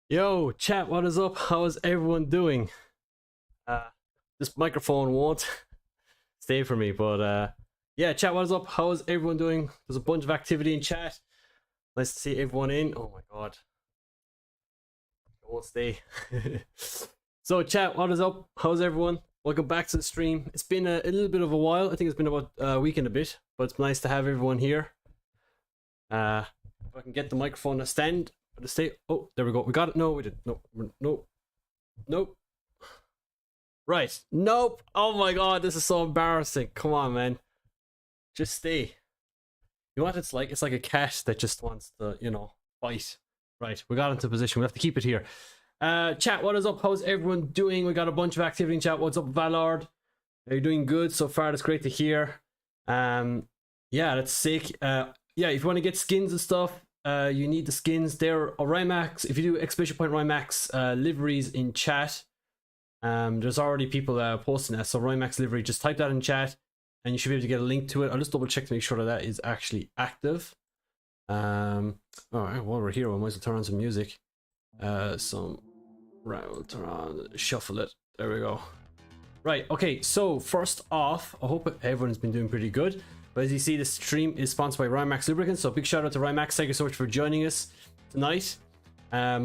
Yo, chat, what is up? How is everyone doing? This microphone won't stay for me, but yeah, chat, what is up? How is everyone doing? There's a bunch of activity in chat. Nice to see everyone in. Oh my god. It won't stay. So, chat, what is up? How's everyone? Welcome back to the stream. It's been a little bit of a while. I think it's been about a week and a bit, but it's nice to have everyone here. If I can get the microphone to stand. To stay. Oh, there we go. We got it. No, we didn't. Nope. Right. Nope. Oh my god, this is so embarrassing. Come on, man. Just stay. You know what it's like? It's like a cat that just wants to, bite. Right. We got into position. We have to keep it here. Chat, what is up? How's everyone doing? We got a bunch of activity in chat. What's up, Valard? Are you doing good so far? That's great to hear. Yeah, that's sick. Yeah, if you want to get skins and stuff, you need the skins. They're a Rymax. If you do exclamation point Rymax liveries in chat, there's already people posting that. So Rymax livery, just type that in chat, and you should be able to get a link to it. I'll just double check to make sure that is actually active. All right, while we're here, we might as well turn on some music. Right, we'll turn on, shuffle it. There we go. Right, okay. So first off, I hope everyone's been doing pretty good. But as you see, the stream is sponsored by Rymax Lubricants, so big shout out to Rymax. Thank you so much for joining us tonight. Yeah,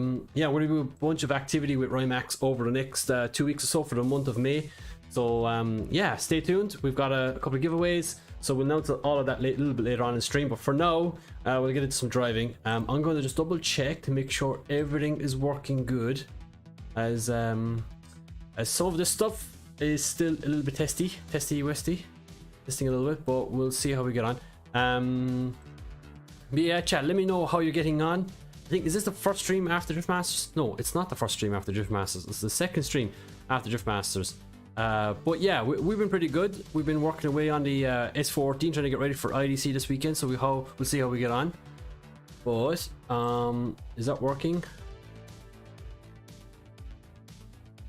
we're going to do a bunch of activity with Rymax over the next 2 weeks or so for the month of May. So yeah, stay tuned. We've got a couple of giveaways, so we'll announce all of that a little bit later on in the stream. But for now, we'll get into some driving. I'm going to just double check to make sure everything is working good, as some of this stuff is still a little bit testy-westy. Testing a little bit, but we'll see how we get on. But yeah, chat, let me know how you're getting on. I think, is this the first stream after Driftmasters? No, it's not the first stream after Driftmasters. It's the second stream after Driftmasters. But yeah, we've been pretty good. We've been working away on the S14, trying to get ready for IDC this weekend, so we'll see how we get on. But is that working?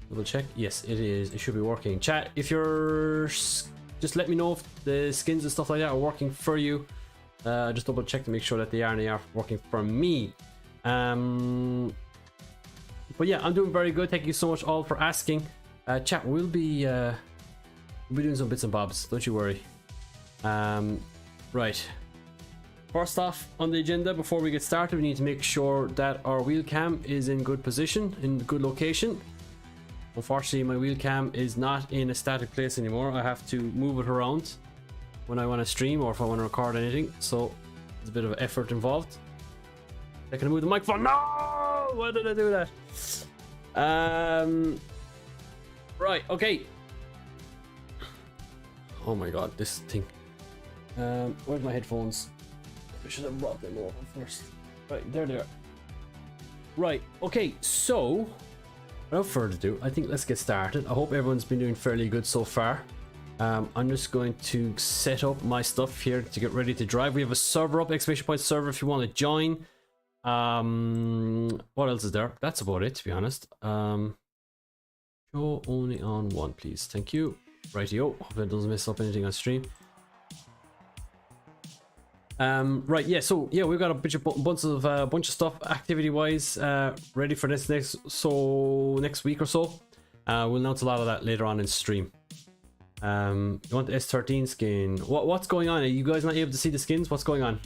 Double check. Yes, it is. It should be working. Chat, if you're, just let me know if the skins and stuff like that are working for you. Just double check to make sure that they are, and they are working for me. But yeah, I'm doing very good. Thank you so much all for asking. Chat, we'll be doing some bits and bobs. Don't you worry. Right. First off on the agenda, before we get started, we need to make sure that our wheel cam is in good position, in good location. Unfortunately, my wheel cam is not in a static place anymore. I have to move it around when I want to stream or if I want to record anything. So there's a bit of effort involved. I can move the microphone. No! Why did I do that? Right, okay. Oh my god, this thing. Where's my headphones? I should have brought them over first. Right, there they are. Right, okay, so without further ado, I think let's get started. I hope everyone's been doing fairly good so far. I'm just going to set up my stuff here to get ready to drive. We have a server up, exclamation point server, if you want to join. What else is there? That's about it, to be honest. Show only on one, please. Thank you. Rightio. Hope it doesn't mess up anything on stream. Right, yeah, so yeah, we've got a bunch of stuff activity wise ready for this next week or so. We'll announce a lot of that later on in stream. You want the S13 skin? What's going on? Are you guys not able to see the skins? What's going on?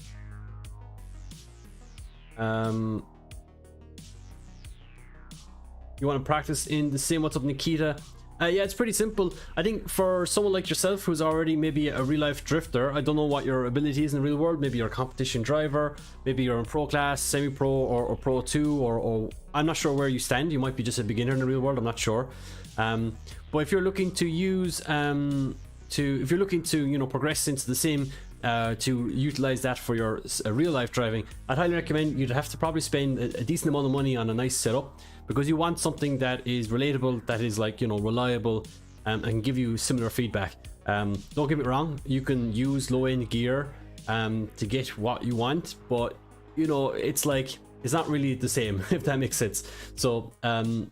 You want to practice in the sim? What's up, Nikita? Yeah, it's pretty simple. I think for someone like yourself who's already maybe a real life drifter, I don't know what your ability is in the real world. Maybe you're a competition driver, maybe you're in pro class, semi-pro, or pro 2, or I'm not sure where you stand. You might be just a beginner in the real world, I'm not sure. But if you're looking to use if you're looking to progress into the sim, to utilize that for your real life driving, I'd highly recommend you'd have to probably spend a decent amount of money on a nice setup, because you want something that is relatable, that is like reliable, and can give you similar feedback. Don't get me wrong, you can use low-end gear to get what you want, but it's like, it's not really the same, if that makes sense. So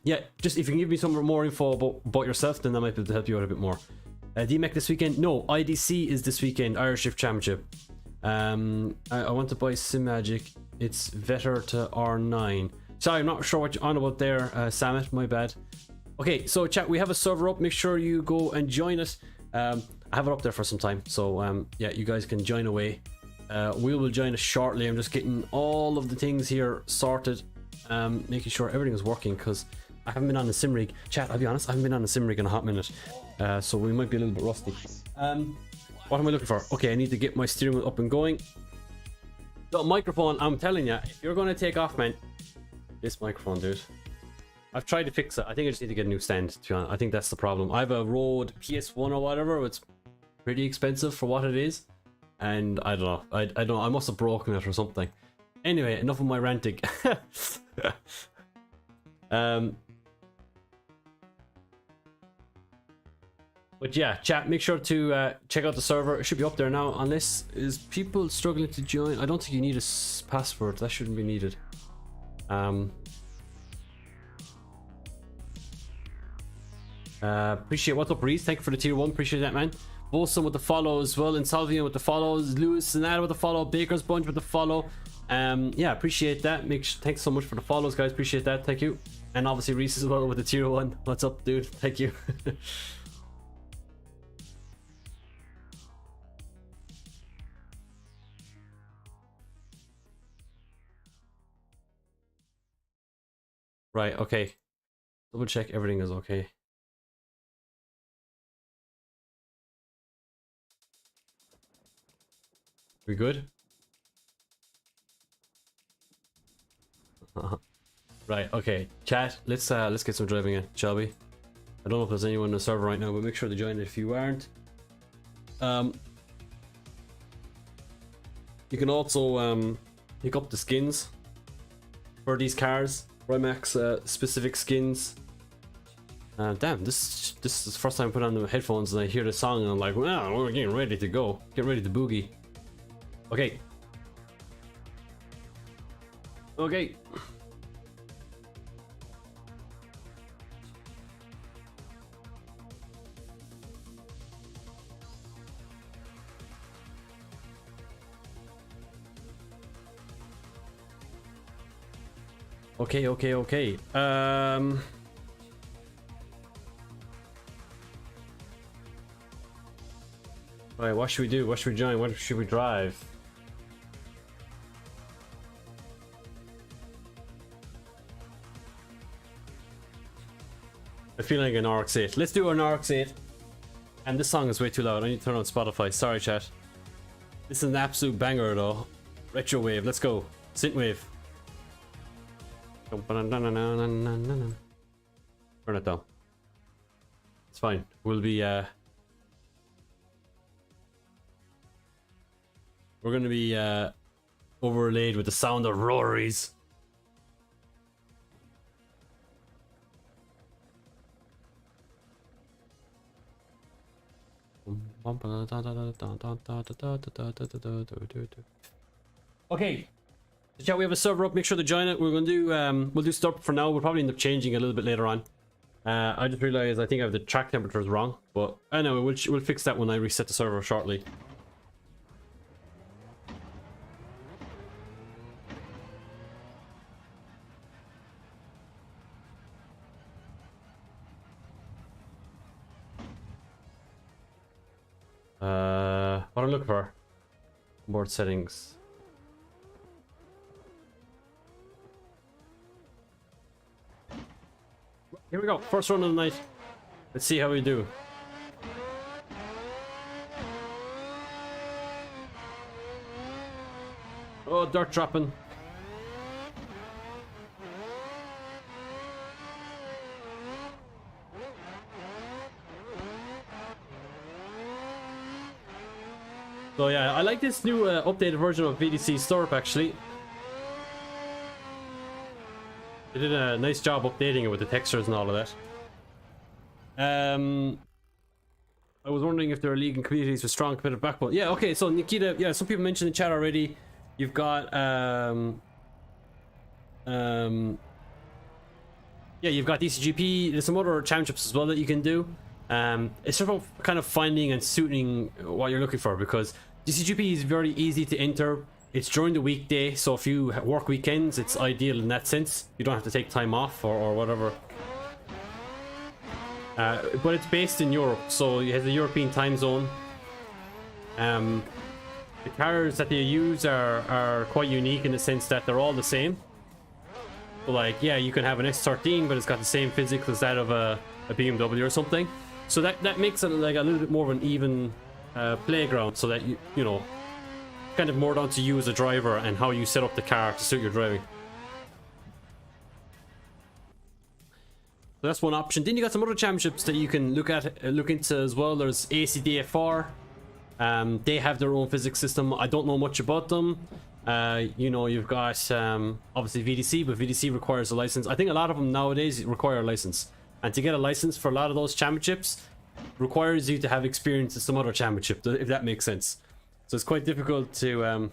yeah, just if you can give me some more info about yourself, then that might be able to help you out a bit more. DMEC this weekend? No, IDC is this weekend, Irish Drift Championship. I want to buy Sim Magic. It's better to R9. Sorry, I'm not sure what you're on about there, Samet, my bad. Okay, so chat, we have a server up. Make sure you go and join it. I have it up there for some time, so yeah, you guys can join away. We will join us shortly. I'm just getting all of the things here sorted, making sure everything is working, because I haven't been on the sim rig. Chat, I'll be honest, I haven't been on the sim rig in a hot minute, so we might be a little bit rusty. What am I looking for? Okay, I need to get my steering wheel up and going. The microphone, I'm telling you, if you're going to take off, man, this microphone, dude. I've tried to fix it. I think I just need to get a new stand, to be honest. I think that's the problem. I have a Rode PS1 or whatever. It's pretty expensive for what it is. And I don't know. I don't know. I must have broken it or something. Anyway, enough of my ranting. But yeah, chat, make sure to check out the server. It should be up there now, unless is people struggling to join. I don't think you need a password. That shouldn't be needed. Appreciate what's up, Reese. Thank you for the tier 1. Appreciate that, man. Bolson with the follow as well. Insolvian with the follows. Lewis Sonata with the follow. Baker's Bunch with the follow. Yeah, appreciate that. Thanks so much for the follows, guys. Appreciate that. Thank you. And obviously Reese as well with the tier 1. What's up, dude? Thank you. Right, okay. Double check everything is okay. We good? Right, okay. Chat, let's get some driving in, shall we? I don't know if there's anyone in the server right now, but make sure to join it if you aren't. You can also pick up the skins for these cars. Rymax specific skins. Damn, this is the first time I put on the headphones and I hear the song and I'm like, wow, we're getting ready to go. Get ready to boogie. Okay. Okay. Okay. Right, what should we do? What should we join? What should we drive? I feel like an RX-8. Let's do an RX-8. And this song is way too loud. I need to turn on Spotify. Sorry, chat. This is an absolute banger, though. Retro wave. Let's go. Synthwave. Turn it down. It's fine. We'll be we're gonna be overlaid with the sound of Rory's. Okay. Yeah, we have a server up. Make sure to join it. We're gonna do we'll do stuff for now. We'll probably end up changing a little bit later on. I just realized I think I have the track temperatures wrong, but anyway, we'll fix that when I reset the server shortly. What I'm looking for? Board settings. Here we go, first run of the night. Let's see how we do. Oh, dirt dropping. So yeah, I like this new updated version of VDC Stirrup actually. They did a nice job updating it with the textures and all of that. I was wondering if there are league and communities with strong competitive backbone. Yeah, okay, so Nikita, yeah, some people mentioned in the chat already. You've got yeah, you've got DCGP. There's some other championships as well that you can do. It's sort of kind of finding and suiting what you're looking for, because DCGP is very easy to enter. it's during the weekday, so if you work weekends, it's ideal in that sense. You don't have to take time off or whatever. But it's based in Europe, so it has a European time zone. The cars that they use are quite unique in the sense that they're all the same. So like, yeah, you can have an S13, but it's got the same physics as that of a BMW or something. So that makes it like a little bit more of an even playground, so that you know, kind of more down to you as a driver and how you set up the car to suit your driving. So that's one option. Then you got some other championships that you can look into as well. There's ACDFR. They have their own physics system. I don't know much about them. You know, you've got obviously VDC, but VDC requires a license. I think a lot of them nowadays require a license, and to get a license for a lot of those championships requires you to have experience in some other championship, if that makes sense. So it's quite difficult to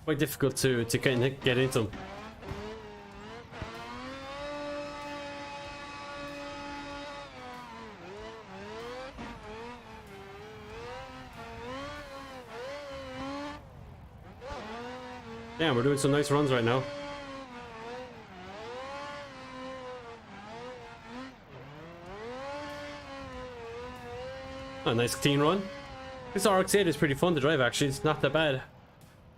get into them. Yeah, we're doing some nice runs right now. A nice clean run. This RX-8 is pretty fun to drive, actually. It's not that bad.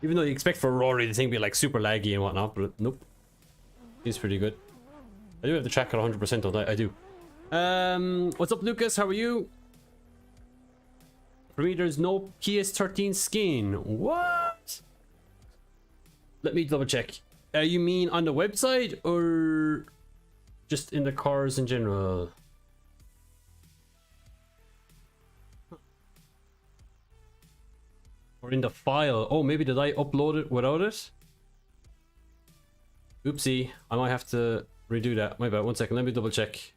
Even though you expect for a Rory the thing to be like super laggy and whatnot, but nope. It's pretty good. I do have the track at 100% though, I do. What's up, Lucas? How are you? For me, there's no PS13 skin. What? Let me double check. You mean on the website or just in the cars in general? Or in the file? Oh, maybe did I upload it without it? Oopsie, I might have to redo that. My bad. 1 second. Let me double check.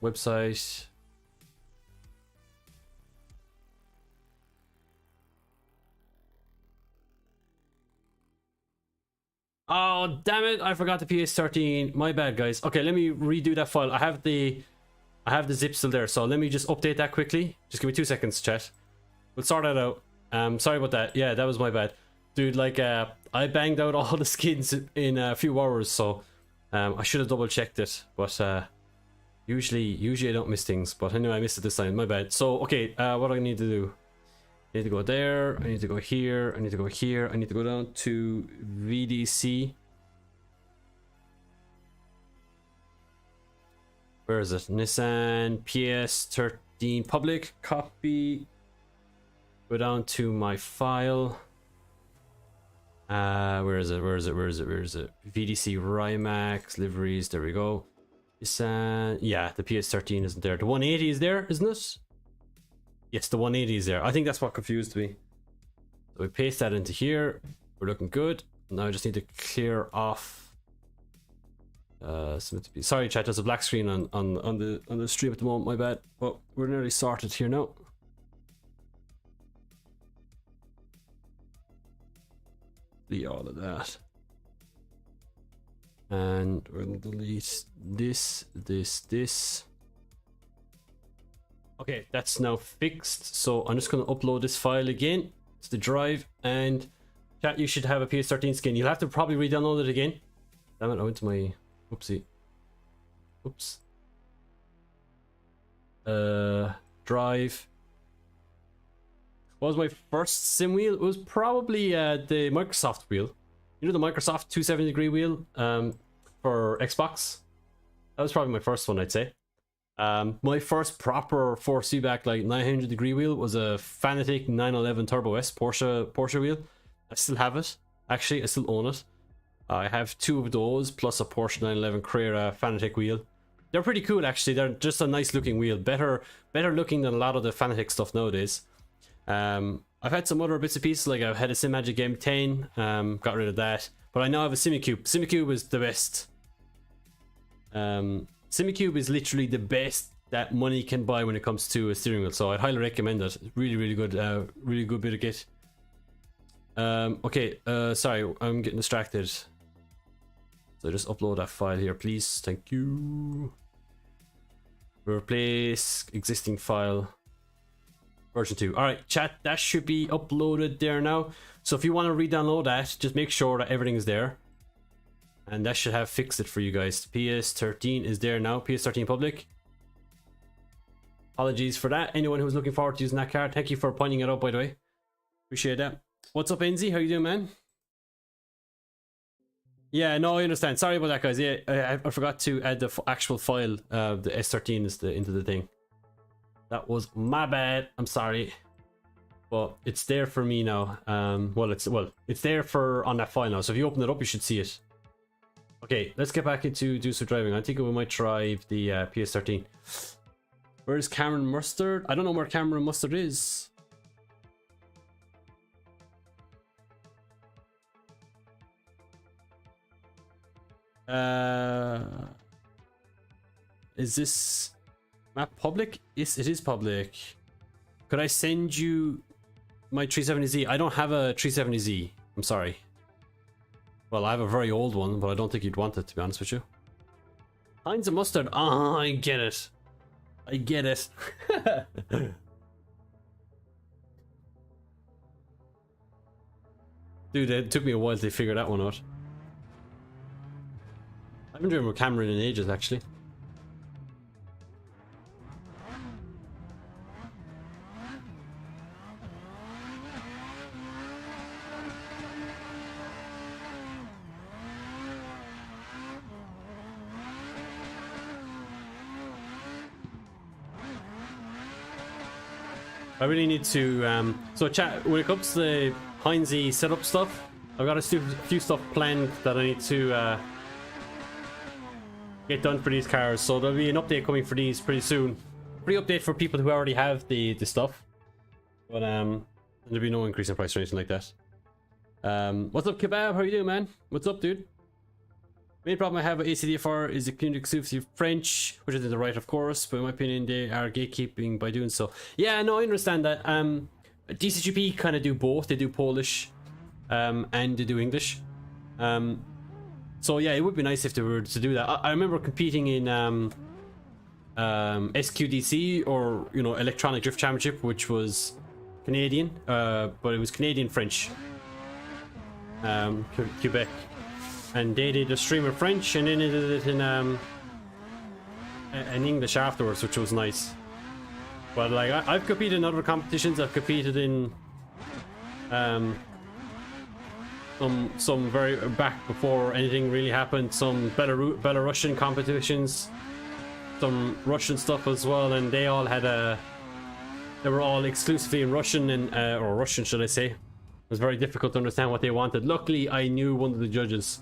Website. Oh, damn it. I forgot the PS13. My bad, guys. Okay, let me redo that file. I have the zip still there, so let me just update that quickly. Just give me 2 seconds, chat. We'll sort that out. Sorry about that. Yeah, that was my bad. Dude, like, I banged out all the skins in a few hours, so I should have double checked it, but usually I don't miss things, but anyway, I missed it this time. My bad. So, okay, what do I need to do? I need to go there, I need to go here, I need to go here, I need to go down to VDC. Where is it? Nissan PS13 public copy. Go down to my file. Where is it? VDC Rymax liveries. There we go. Nissan. Yeah, the PS13 isn't there. The 180 is there, isn't it? Yes, the 180 is there. I think that's what confused me. So we paste that into here. We're looking good. Now I just need to clear off. Sorry, chat. There's a black screen on the stream at the moment. My bad. But we're nearly sorted here now. Delete all of that, and we'll delete this. Okay, that's now fixed. So I'm just going to upload this file again to the drive, and chat, you should have a PS13 skin. You'll have to probably re-download it again. Damn it! I went to my oopsie. Oops. Drive. What was my first sim wheel? It was probably the Microsoft wheel. You know, the Microsoft 270-degree wheel for Xbox. That was probably my first one, I'd say. My first proper 4C-back like 900-degree wheel was a Fanatec 911 Turbo S Porsche wheel. I still have it. Actually, I still own it. I have 2 of those plus a Porsche 911 Carrera Fanatec wheel. They're pretty cool, actually. They're just a nice looking wheel. Better looking than a lot of the Fanatec stuff nowadays. I've had some other bits and pieces, like I've had a Simagic M10, got rid of that, but I now have a Simucube. Simucube is the best. Simucube is literally the best that money can buy when it comes to a steering wheel, so I'd highly recommend it. Really good bit of kit. Okay, sorry, I'm getting distracted. So just upload that file here, please. Thank you. Replace existing file. version 2. Alright, chat, that should be uploaded there now. So if you want to re-download that, just make sure that everything is there. And that should have fixed it for you guys. PS13 is there now, PS13 public. Apologies for that. Anyone who's looking forward to using that card, thank you for pointing it out, by the way. Appreciate that. What's up, Enzy? How you doing, man? Yeah, no, I understand. Sorry about that, guys. Yeah, I forgot to add the actual file. The S13 is into the thing. That was my bad. I'm sorry, but it's there for me now. It's there for on that file now. So if you open it up, you should see it. Okay, let's get back into do some driving. I think we might try the PS13. Where's Cameron Mustard? I don't know where Cameron Mustard is. Is this map public? Yes, it is public. Could I send you my 370Z? I don't have a 370Z. I'm sorry. Well, I have a very old one, but I don't think you'd want it, to be honest with you. HynesZ Mustard. Ah, I get it. I get it. Dude, it took me a while to figure that one out. I've been doing with Cameron in ages, actually. I really need to, so chat, when it comes to the HynesZ setup stuff, I've got a few stuff planned that I need to get done for these cars, so there'll be an update coming for these pretty soon. Free update for people who already have the stuff, but there'll be no increase in price or anything like that. What's up, Kebab? How you doing, man? What's up, dude? Main problem I have with ACDFR is the community exclusive French, which is in the right, of course, but in my opinion they are gatekeeping by doing so. Yeah, no, I understand that. DCGP kind of do both. They do Polish and they do English. So yeah, it would be nice if they were to do that. I remember competing in SQDC, or you know, Electronic Drift Championship, which was Canadian, but it was Canadian French, Quebec, and they did a stream in French, and then they did it in English afterwards, which was nice. But like, I've competed in other competitions. I've competed in some very back before anything really happened, some Belarusian competitions, some Russian stuff as well, and they all had they were all exclusively in Russian, and or Russian should I say. It was very difficult to understand what they wanted. Luckily I knew one of the judges,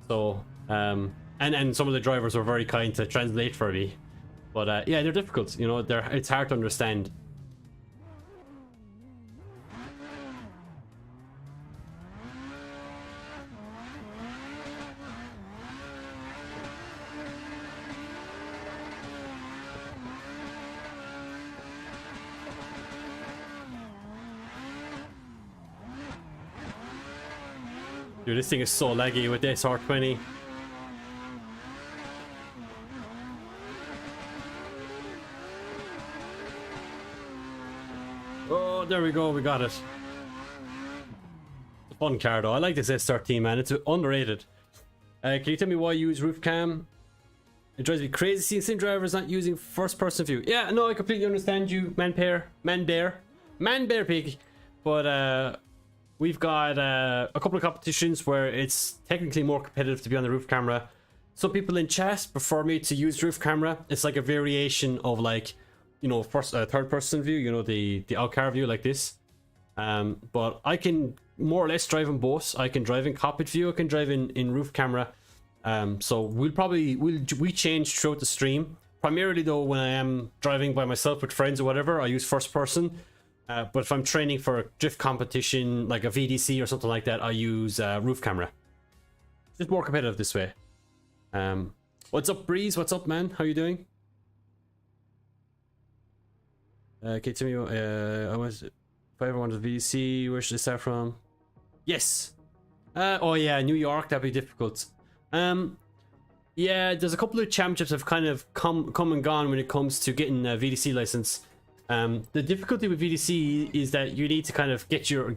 so and some of the drivers were very kind to translate for me, but yeah, they're difficult, you know, it's hard to understand. Dude, this thing is so laggy with the SR20. Oh, there we go, we got it. It's a fun car though. I like this S13, man. It's underrated. Can you tell me why you use roof cam? It drives me crazy seeing sim drivers not using first person view. Yeah, no, I completely understand you, man bear pig. But we've got a couple of competitions where it's technically more competitive to be on the roof camera. Some people in chat prefer me to use roof camera. It's like a variation of, like, you know, third person view, you know, the out car view like this. But I can more or less drive in both. I can drive in cockpit view, I can drive in roof camera. So we change throughout the stream. Primarily though, when I am driving by myself with friends or whatever, I use first person. But if I'm training for a drift competition like a VDC or something like that, I use roof camera. It's just more competitive this way. What's up, Breeze? What's up, man? How you doing? Okay, tell me, I was, if I ever wanted a VDC, where should I start from? Yes. Oh yeah, New York, that'd be difficult. Yeah, there's a couple of championships have kind of come and gone when it comes to getting a VDC license. The difficulty with VDC is that you need to kind of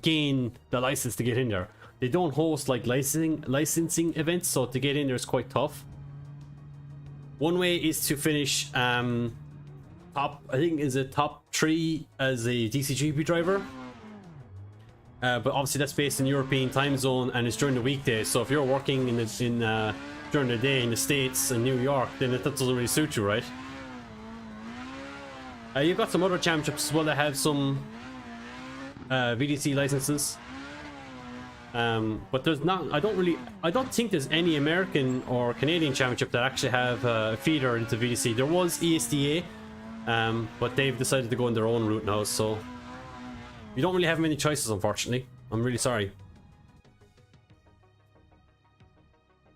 gain the license to get in there. They don't host like licensing events, so to get in there is quite tough. One way is to finish I think is a top 3 as a DCGP driver. But obviously that's based in European time zone and it's during the weekdays. So if you're working during the day in the States and New York, then that doesn't really suit you, right? You've got some other championships as well that have some VDC licenses. But there's not. I don't think there's any American or Canadian championship that actually have a feeder into VDC. There was ESDA, but they've decided to go on their own route now. So you don't really have many choices, unfortunately. I'm really sorry.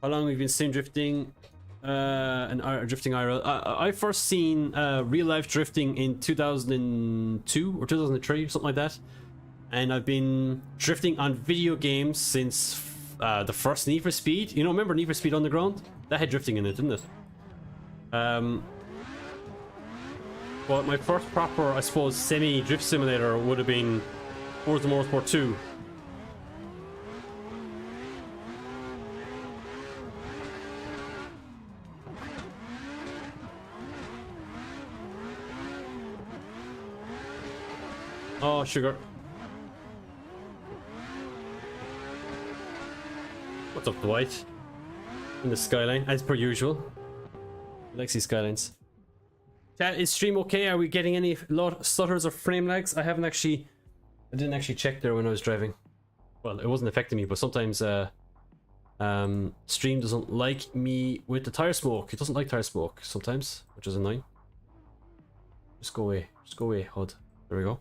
How long have you been sim drifting and drifting IRL? I first seen real life drifting in 2002 or 2003, something like that. And I've been drifting on video games since the first Need for Speed. You know, remember Need for Speed Underground? That had drifting in it, didn't it? But my first proper, I suppose, semi-drift simulator would have been Forza Motorsport 2. Oh, sugar. What's up, Dwight? In the skyline, as per usual. I like these skylines. Chat, is stream okay? Are we getting any stutters or frame lags? I didn't actually check there when I was driving. Well, it wasn't affecting me, but sometimes stream doesn't like me with the tire smoke. It doesn't like tire smoke sometimes, which is annoying. Just go away. Just go away, HUD. There we go.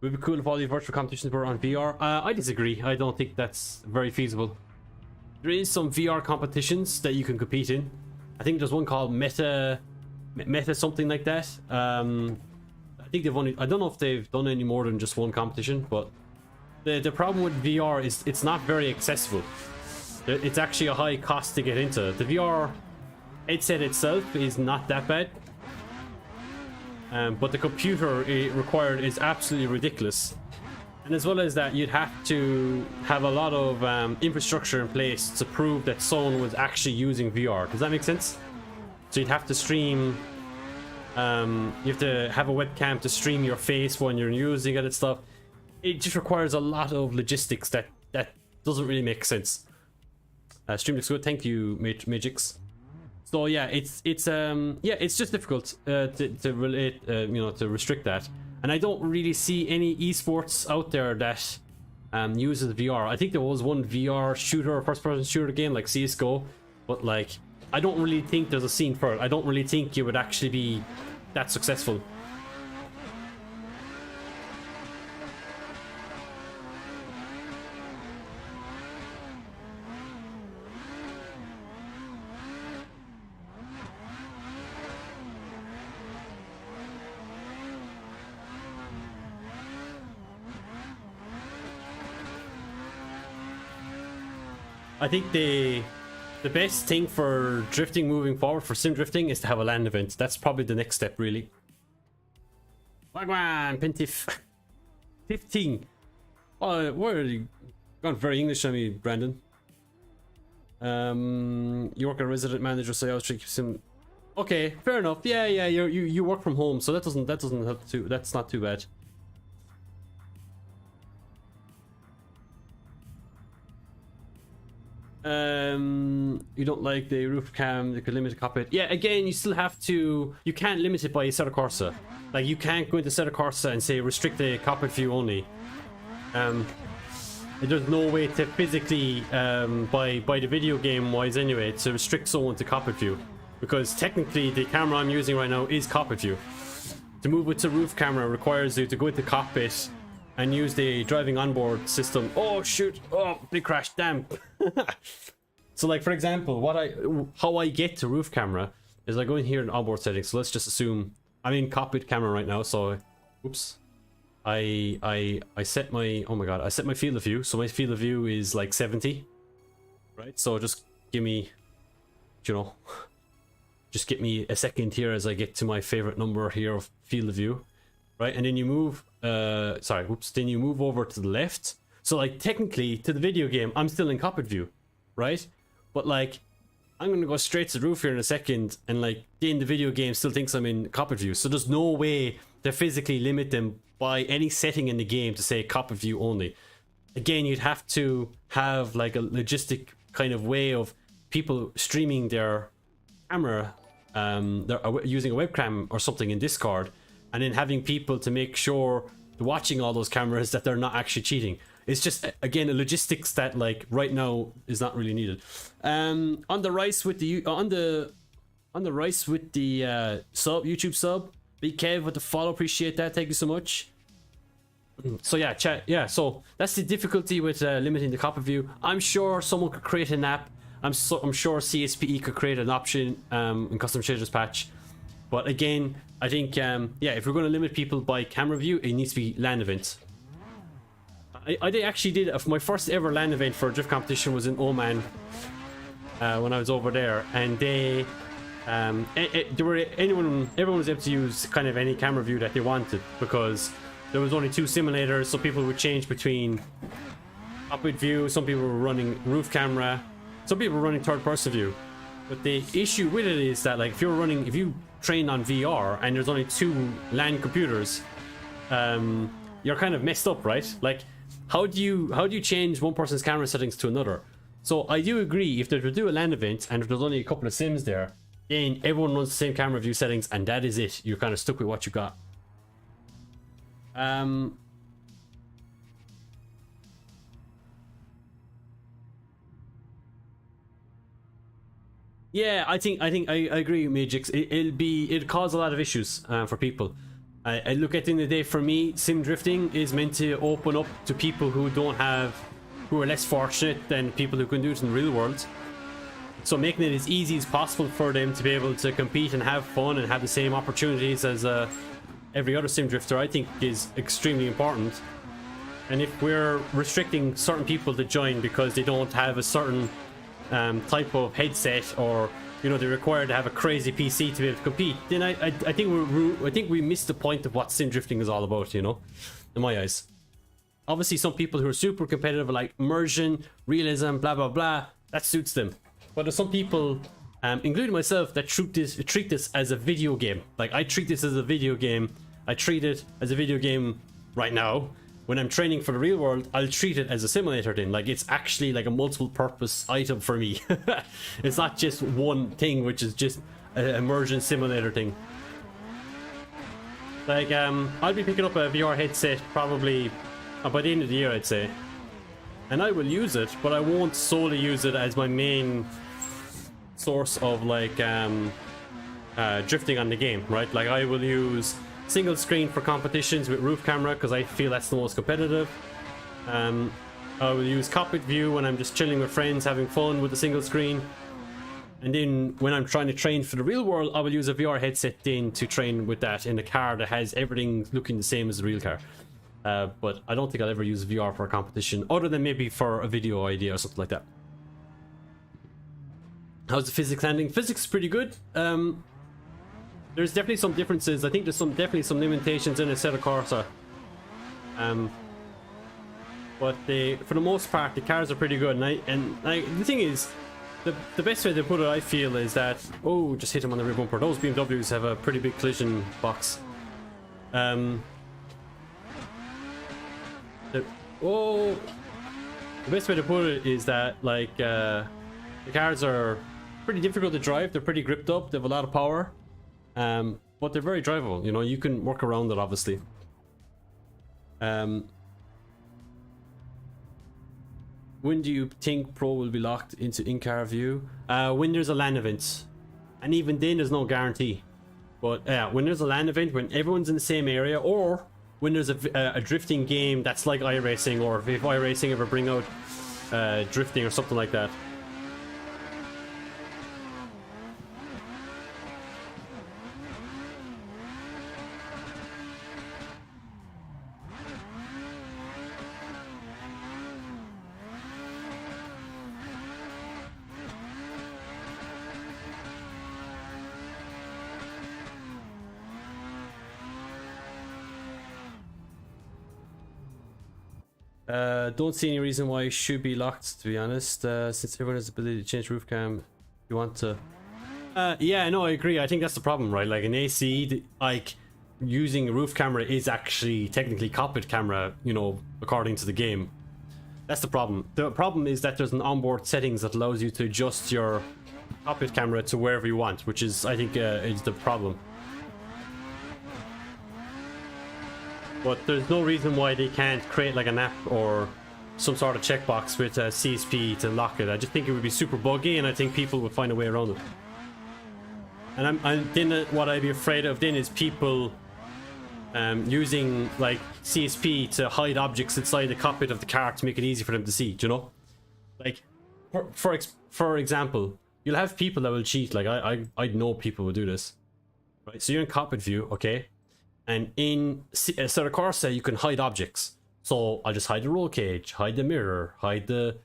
Would it be cool if all the virtual competitions were on VR? I disagree. I don't think that's very feasible. There is some VR competitions that you can compete in. I think there's one called Meta something like that. I think they've only, I don't know if they've done any more than just one competition, but the problem with VR is it's not very accessible. It's actually a high cost to get into. The VR headset itself is not that bad. But the computer required is absolutely ridiculous. And as well as that, you'd have to have a lot of infrastructure in place to prove that someone was actually using VR. Does that make sense? So you'd have to stream, you have to have a webcam to stream your face when you're using it and stuff. It just requires a lot of logistics that doesn't really make sense. Stream looks good, thank you, Magix. So yeah, it's just difficult to relate, to restrict that. And I don't really see any esports out there that uses VR. I think there was one VR shooter or first-person shooter game like CS:GO, but like I don't really think there's a scene for it. I don't really think it would actually be that successful. I think the best thing for drifting moving forward, for sim drifting, is to have a LAN event. That's probably the next step, really. Wagwan, Pentif. 15. Oh, where are you? Gone very English on me, Brandon. You work as a resident manager, so I always keep sim. Okay, fair enough. Yeah, you work from home, so that doesn't have to. That's not too bad. You don't like the roof cam, you could limit the cockpit. Yeah, again, you still have to, you can't limit it by Assetto Corsa. Like, you can't go into Assetto Corsa and say restrict the cockpit view only. There's no way to physically, by the video game wise anyway, to restrict someone to cockpit view. Because technically the camera I'm using right now is cockpit view. To move it to roof camera requires you to go into cockpit and use the driving onboard system. Oh shoot! Oh, big crash! Damn. So, like for example, how I get to roof camera is I go in here in onboard settings. So let's just assume I'm in cockpit camera right now. So, oops, I set my, oh my god, I set my field of view. So my field of view is like 70, right? So just give me, just get me a second here as I get to my favorite number here of field of view. right? And then you move, then you move over to the left. So like technically to the video game, I'm still in cockpit view, right? But like, I'm gonna go straight to the roof here in a second, and like then the video game still thinks I'm in cockpit view. So there's no way to physically limit them by any setting in the game to say cockpit view only. Again, you'd have to have like a logistic kind of way of people streaming their camera, they're using a webcam or something in Discord, and then having people to make sure they're watching all those cameras that they're not actually cheating. It's just, again, a logistics that like right now is not really needed. On the rice with the sub, YouTube sub, Big Kev with the follow, appreciate that, thank you so much. So yeah, chat, yeah, so that's the difficulty with limiting the cockpit view. I'm sure someone could create an app. I'm sure CSPE could create an option in custom shaders patch. But again, I think yeah, if we're going to limit people by camera view, it needs to be LAN events. I actually did my first ever LAN event for a drift competition was in Oman when I was over there, and they everyone was able to use kind of any camera view that they wanted because there was only 2 simulators, so people would change between cockpit view. Some people were running roof camera, some people were running third-person view. But the issue with it is that like if you train on VR and there's only 2 LAN computers, you're kind of messed up, right? Like how do you change one person's camera settings to another? So I do agree, if they were to do a LAN event and if there's only a couple of sims there, then everyone runs the same camera view settings and that is it. You're kind of stuck with what you got. Yeah, I agree, Magix. It'll cause a lot of issues for people. I look at the end of the day, for me, sim drifting is meant to open up to people who are less fortunate than people who can do it in the real world. So making it as easy as possible for them to be able to compete and have fun and have the same opportunities as every other sim drifter, I think is extremely important. And if we're restricting certain people to join because they don't have a certain type of headset, or you know they're required to have a crazy PC to be able to compete, then I think we missed the point of what sim drifting is all about, you know, in my eyes. Obviously some people who are super competitive are like immersion, realism, blah blah blah, that suits them. But there's some people, including myself, that treat this as a video game. Like I treat this as a video game. I treat it as a video game right now. When I'm training for the real world, I'll treat it as a simulator then. Like it's actually like a multiple purpose item for me. It's not just one thing, which is just an immersion simulator thing. Like I'll be picking up a VR headset probably by the end of the year, I'd say. And I will use it, but I won't solely use it as my main source of like drifting on the game, right? Like I will use single screen for competitions with roof camera because I feel that's the most competitive. I will use cockpit view when I'm just chilling with friends having fun with the single screen, and then when I'm trying to train for the real world, I will use a VR headset then to train with that in a car that has everything looking the same as the real car. But I don't think I'll ever use VR for a competition other than maybe for a video idea or something like that. How's the physics landing? Physics is pretty good. There's definitely some differences. I think there's definitely some limitations in Assetto Corsa. But for the most part, the cars are pretty good. And the thing is, the best way to put it, I feel, is that just hit him on the rear bumper. Those BMWs have a pretty big collision box. The best way to put it is that like the cars are pretty difficult to drive. They're pretty gripped up. They have a lot of power. But they're very drivable, you know, you can work around it, obviously. When do you think Pro will be locked into in-car view? When there's a LAN event. And even then, there's no guarantee. But yeah, when there's a LAN event, when everyone's in the same area, or when there's a drifting game that's like iRacing, or if iRacing ever bring out drifting or something like that. Don't see any reason why it should be locked, to be honest, since everyone has the ability to change roof cam if you want to. Yeah, no, I agree. I think that's the problem, right? Like in AC, like using a roof camera is actually technically cockpit camera, you know, according to the game. That's the problem. The problem is that there's an onboard settings that allows you to adjust your cockpit camera to wherever you want, which is, I think, is the problem. But there's no reason why they can't create like an app or some sort of checkbox with CSP to lock it. I just think it would be super buggy, and I think people would find a way around it. And then what I'd be afraid of then is people using like CSP to hide objects inside the cockpit of the car to make it easy for them to see, do you know? Like, for example, you'll have people that will cheat. Like I know people will do this, right? So you're in cockpit view, okay? And in Assetto Corsa, you can hide objects. So I'll just hide the roll cage, hide the mirror, hide the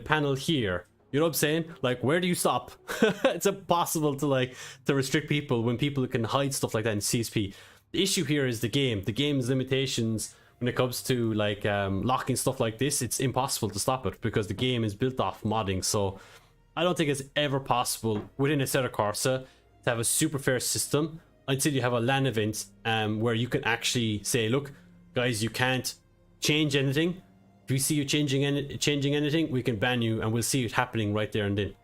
panel here. You know what I'm saying? Like, where do you stop? It's impossible to restrict people when people can hide stuff like that in CSP. The issue here is the game. The game's limitations when it comes to like locking stuff like this. It's impossible to stop it because the game is built off modding. So I don't think it's ever possible within Assetto Corsa to have a super fair system until you have a LAN event where you can actually say, look, guys, you can't change anything. If we see you changing anything, we can ban you, and we'll see it happening right there and then.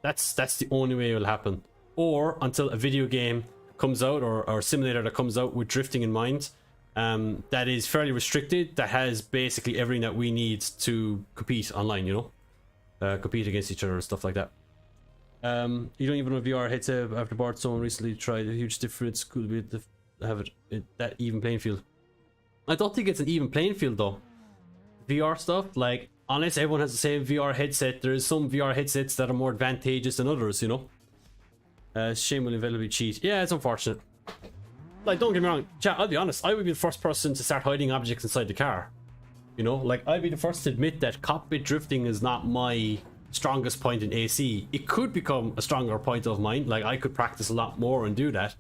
That's the only way it will happen. Or until a video game comes out, or a simulator that comes out with drifting in mind, that is fairly restricted, that has basically everything that we need to compete online, you know? Compete against each other and stuff like that. You don't even know VR headset after board. Someone recently tried. A huge difference could be to have that even playing field. I don't think it's an even playing field though. VR stuff, like, unless everyone has the same VR headset, there's some VR headsets that are more advantageous than others, you know? Shame will inevitably cheat. Yeah, it's unfortunate. Like, don't get me wrong, chat, I'll be honest, I would be the first person to start hiding objects inside the car. You know, like, I'd be the first to admit that cockpit drifting is not my strongest point in AC. It could become a stronger point of mine. Like, I could practice a lot more and do that.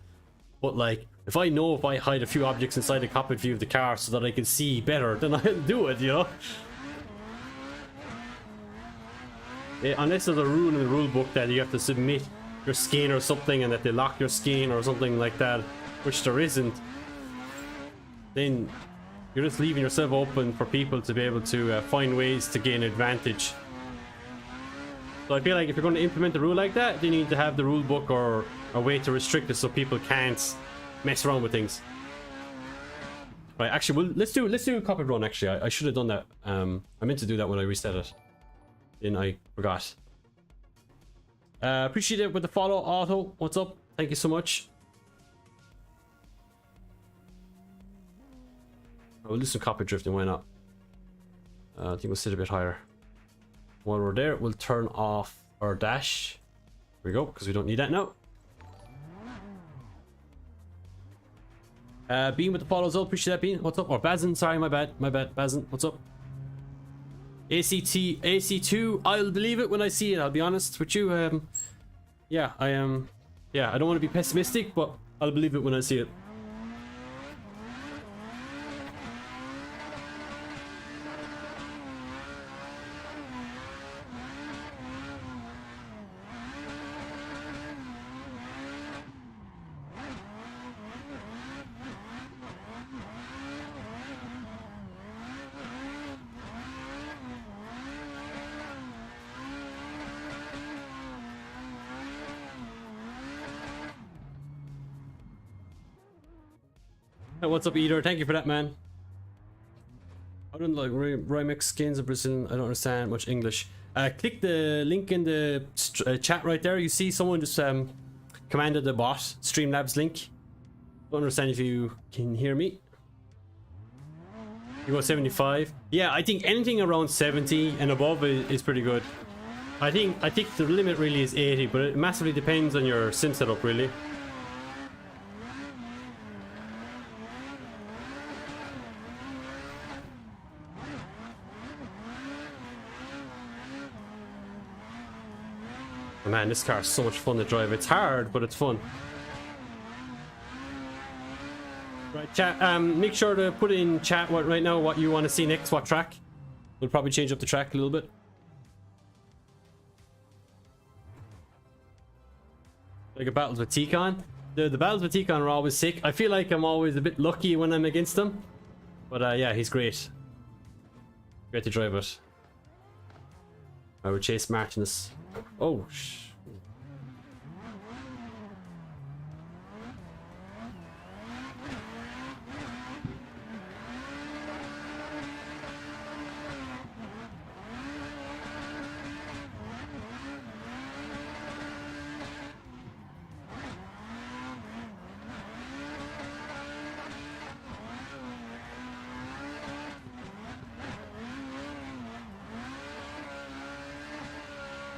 But like, if I know if I hide a few objects inside the cockpit view of the car so that I can see better, then I'll do it, you know? Unless there's a rule in the rule book that you have to submit your skin or something and that they lock your skin or something like that, which there isn't, then you're just leaving yourself open for people to be able to find ways to gain advantage. So I feel like if you're going to implement a rule like that, you need to have the rule book or a way to restrict it so people can't mess around with things. Right, actually, well, let's do a cockpit run. Actually, I should have done that. I meant to do that when I reset it, then I forgot. Appreciate it with the follow, Auto. What's up? Thank you so much. We'll do some cockpit drifting. Why not? I think we'll sit a bit higher. While we're there, we'll turn off our dash. Here we go, because we don't need that now. Bean with the follows up, appreciate that, Bean. What's up? Or Bazin, sorry, my bad, Bazin, what's up? AC2, I'll believe it when I see it, I'll be honest with you. Yeah, I am. Yeah, I don't want to be pessimistic, but I'll believe it when I see it. What's up, Eater? Thank you for that, man. I don't like Rymax skins in Brazilian. I don't understand much English. Click the link in the chat right there. You see someone just commanded the bot Streamlabs link. Don't understand if you can hear me. You go 75. Yeah, I think anything around 70 and above is pretty good. I think the limit really is 80, but it massively depends on your sim setup, really. Man, this car is so much fun to drive. It's hard, but it's fun. Right, chat. Make sure to put in chat right now what you want to see next, what track. We'll probably change up the track a little bit. Like a battles with T-Con. The battles with T-Con are always sick. I feel like I'm always a bit lucky when I'm against them. But yeah, he's great. Great to drive it. I would chase Martinez. Oh,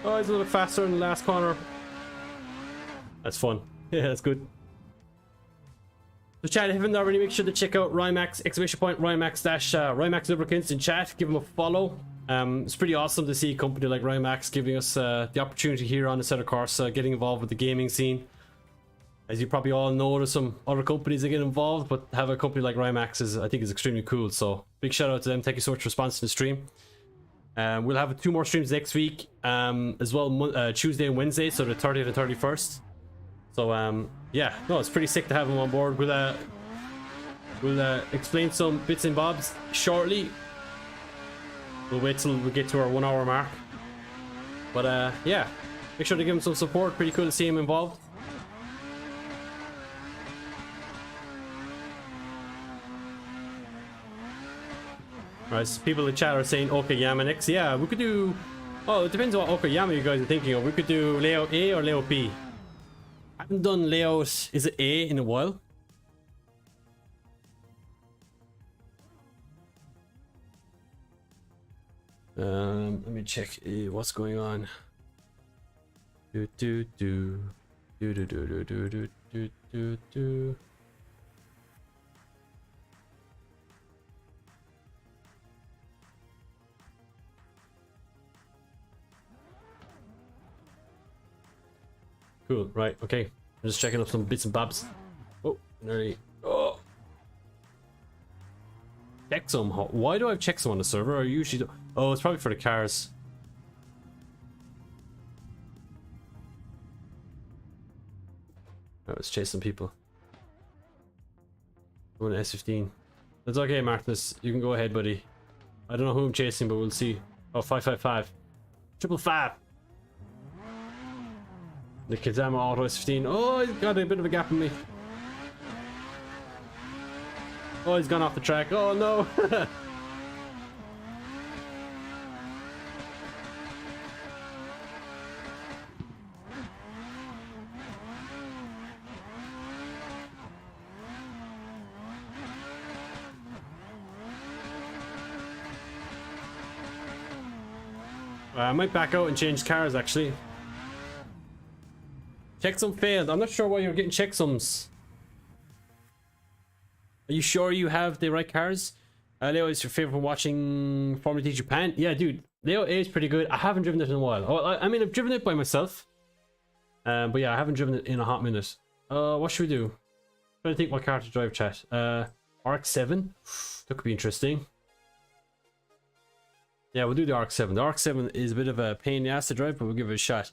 oh, he's a little bit faster in the last corner. That's fun. Yeah, that's good. So chat, if you haven't already, make sure to check out Rymax, Rymax Lubricants in chat. Give them a follow. It's pretty awesome to see a company like Rymax giving us the opportunity here on the set of course, getting involved with the gaming scene. As you probably all know, there's some other companies that get involved, but have a company like Rymax I think is extremely cool. So big shout out to them. Thank you so much for sponsoring the stream. We'll have 2 more streams next week, as well, Tuesday and Wednesday, so the 30th and 31st. So yeah, no, it's pretty sick to have them on board. We'll explain some bits and bobs shortly. We'll wait till we get to our 1 hour mark. But yeah, make sure to give them some support. Pretty cool to see him involved. Right, so people in the chat are saying Okayama next. Yeah, we could do... Oh, it depends on what Okayama you guys are thinking of. We could do layout A or layout B. I haven't done layout... Is it A in a while? Let me check what's going on. Cool, right, okay. I'm just checking up some bits and bobs. Oh, nearly. Oh! Checksum. Why do I have checksum on the server? I usually don't. Oh, it's probably for the cars. I was chasing people. Going to S15. That's okay, Martinez. You can go ahead, buddy. I don't know who I'm chasing, but we'll see. Oh, 555. 555. The Okayama Auto S15. Oh, he's got a bit of a gap in me. Oh, he's gone off the track. Oh, no. I might back out and change cars, actually. Checksum failed. I'm not sure why you're getting checksums. Are you sure you have the right cars? Leo is your favorite from watching Formula T Japan? Yeah, dude. Leo A is pretty good. I haven't driven it in a while. Oh, I mean, I've driven it by myself. But yeah, I haven't driven it in a hot minute. What should we do? I'm trying to think what car to drive, chat. RX-7? That could be interesting. Yeah, we'll do the RX-7. The RX-7 is a bit of a pain in the ass to drive, but we'll give it a shot.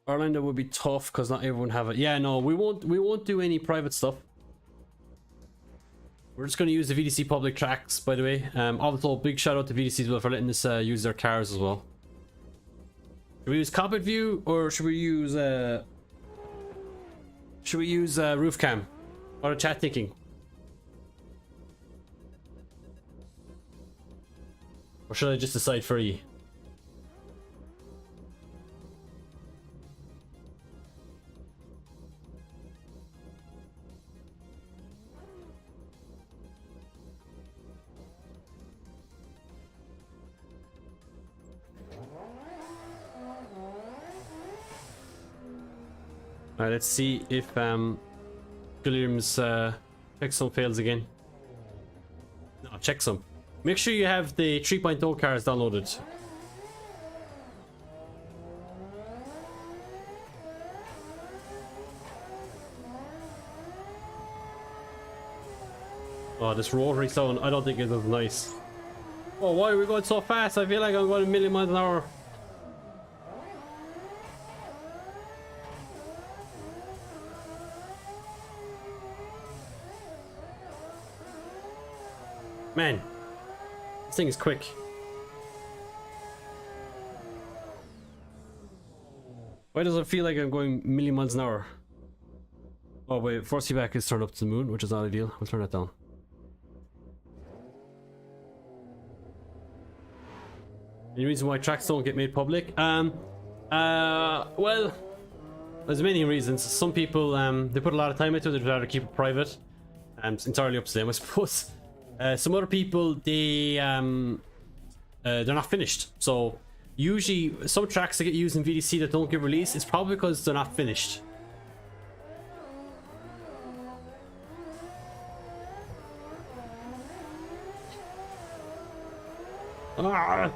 Orlando would be tough because not everyone have it. Yeah, no, we won't do any private stuff. We're just going to use the VDC public tracks, by the way. Also, big shout out to VDC as well for letting us use their cars as well. Should we use cockpit view or should we use roof cam? What are chat thinking? Or should I just decide for E? Alright, let's see if Guillermo's checksum fails again. No, checksum. Make sure you have the 3.0 cars downloaded. Oh, this rotary sound, I don't think it was nice. Oh, why are we going so fast? I feel like I'm going a million miles an hour. Man, this thing is quick. Why does it feel like I'm going a million miles an hour? Oh wait, force feedback is turned up to the moon, which is not ideal. We'll turn that down. Any reason why tracks don't get made public? Well, there's many reasons. Some people, they put a lot of time into it, they'd rather keep it private. It's entirely up to them, I suppose. Some other people, they're not finished. So, usually, some tracks that get used in VDC that don't get released, it's probably because they're not finished. Ah!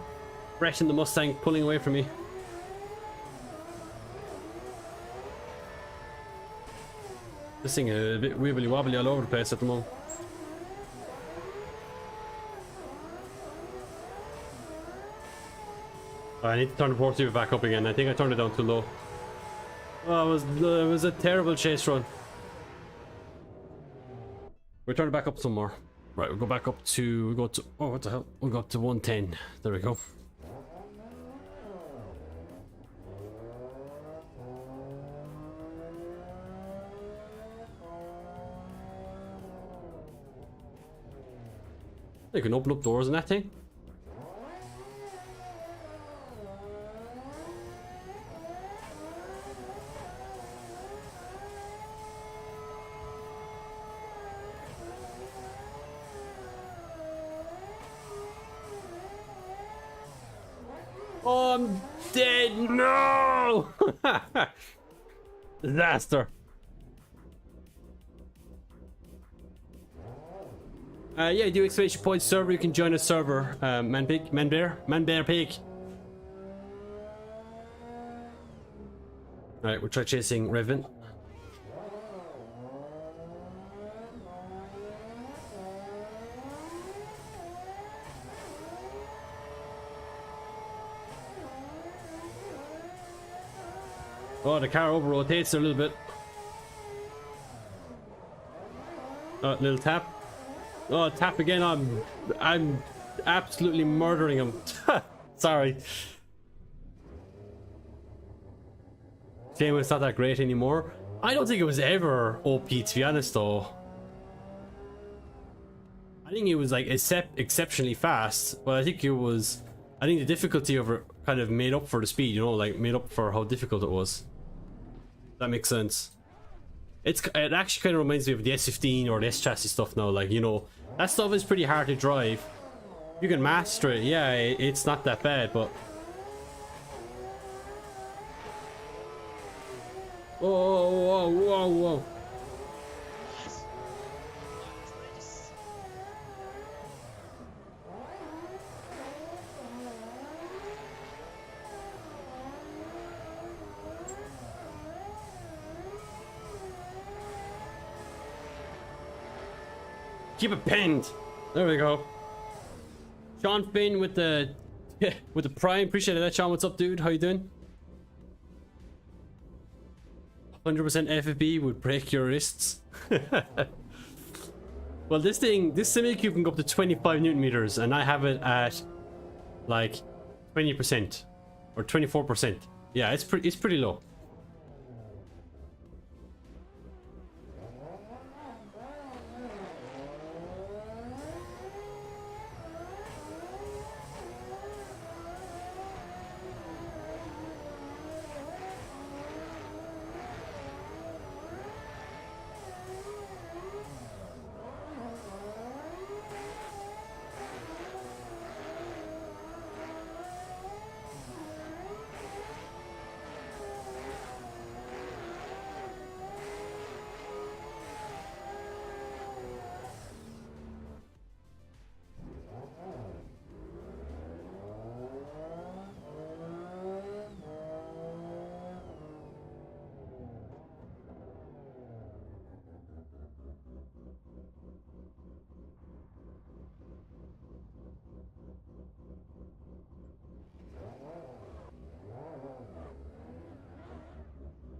Brett and the Mustang pulling away from me. This thing is a bit wibbly wobbly all over the place at the moment. Oh, I need to turn the port back up again. I think I turned it down too low. Oh, it was a terrible chase run. We'll turn it back up some more. Right, we'll go back up to, oh, what the hell? We'll go up to 110. There we go. You can open up doors in that thing. Oh, I'm dead. No! Disaster. Yeah, do exclamation point server. You can join a server. Manbear Pig. Alright, we'll try chasing Revan. Oh, the car over rotates a little bit. Oh, little tap. Oh, tap again. I'm absolutely murdering him. Sorry. Shame it's not that great anymore. I don't think it was ever OP, to be honest, though. I think it was like exceptionally fast, but I think the difficulty of it kind of made up for the speed, you know, like made up for how difficult it was. That makes sense. It actually kind of reminds me of the S15 or the S-chassis stuff now, like, you know, that stuff is pretty hard to drive. You can master it, yeah, it's not that bad, but... Whoa, whoa, whoa, whoa. Keep it pinned. There we go. Sean Finn with the prime. Appreciate that, Sean. What's up, dude? How you doing? 100% FFB would break your wrists. Well, this Simucube can go up to 25 Newton meters, and I have it at like 20% or 24%. Yeah, it's pretty low.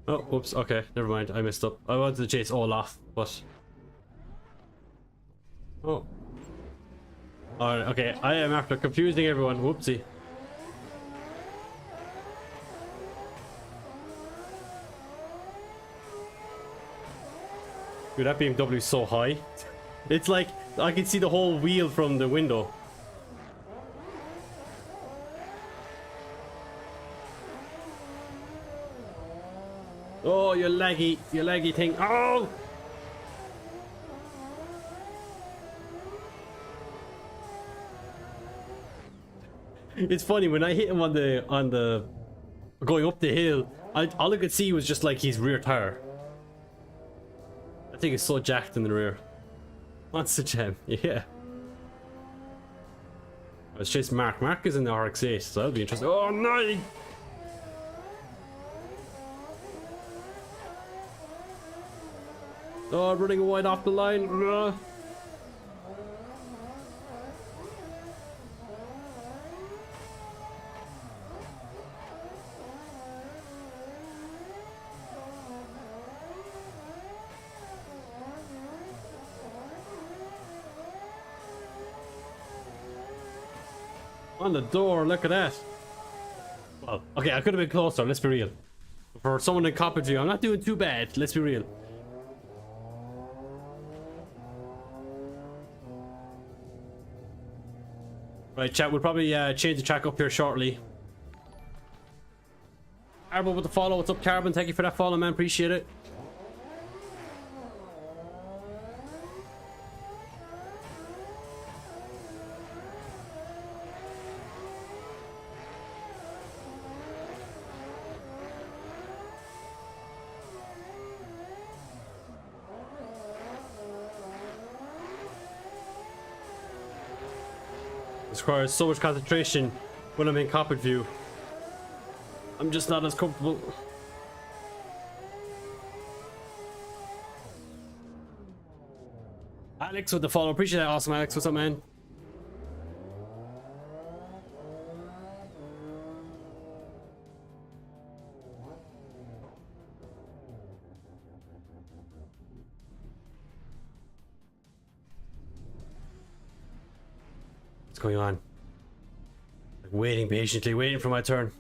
Oh, whoops. Okay, never mind. I messed up. I wanted to chase Olaf, but... Oh. Alright, okay. I am after confusing everyone. Whoopsie. Dude, that BMW is so high. It's like, I can see the whole wheel from the window. Oh, you laggy thing. Oh! It's funny when I hit him on the going up the hill. All I could see was just like his rear tire. I think it's so jacked in the rear. What's the gem? Yeah. Let's chase Mark. Mark is in the RX-8, so that'll be interesting. Oh no! Oh, I'm running wide off the line. On the door, look at that. Well, okay, I could have been closer, let's be real. For someone in Copperview, I'm not doing too bad, let's be real. Right, chat, we'll probably change the track up here shortly. Carbon with the follow. What's up, Carbon? Thank you for that follow, man. Appreciate it. This requires so much concentration when I'm in cockpit view. I'm just not as comfortable. Alex with the follow. Appreciate that. Awesome, Alex. What's up, man? What's going on? Like waiting patiently, waiting for my turn.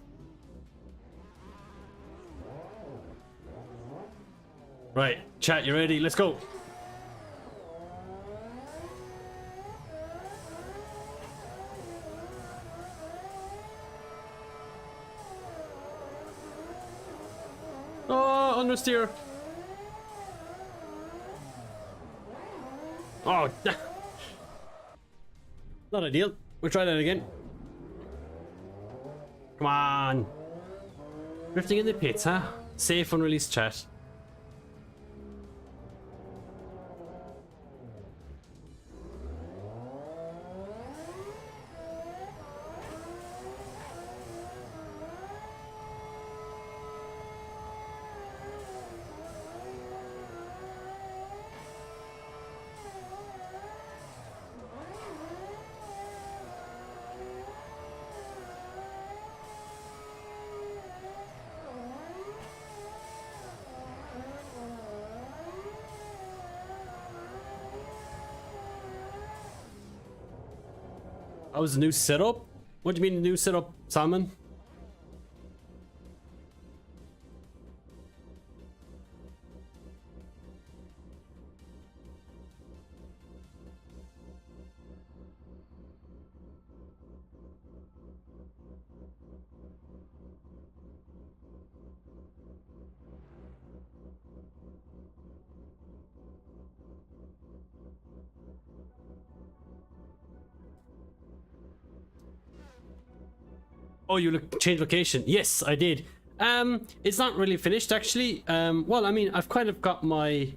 Right, chat, you ready? Let's go. Oh, understeer. Oh, not ideal. We'll try that again. Come on. Drifting in the pits, huh? Safe unreleased chat. That was a new setup? What do you mean a new setup, Salmon? Oh, you changed location. Yes, I did. It's not really finished actually. Well, I mean, I've kind of got my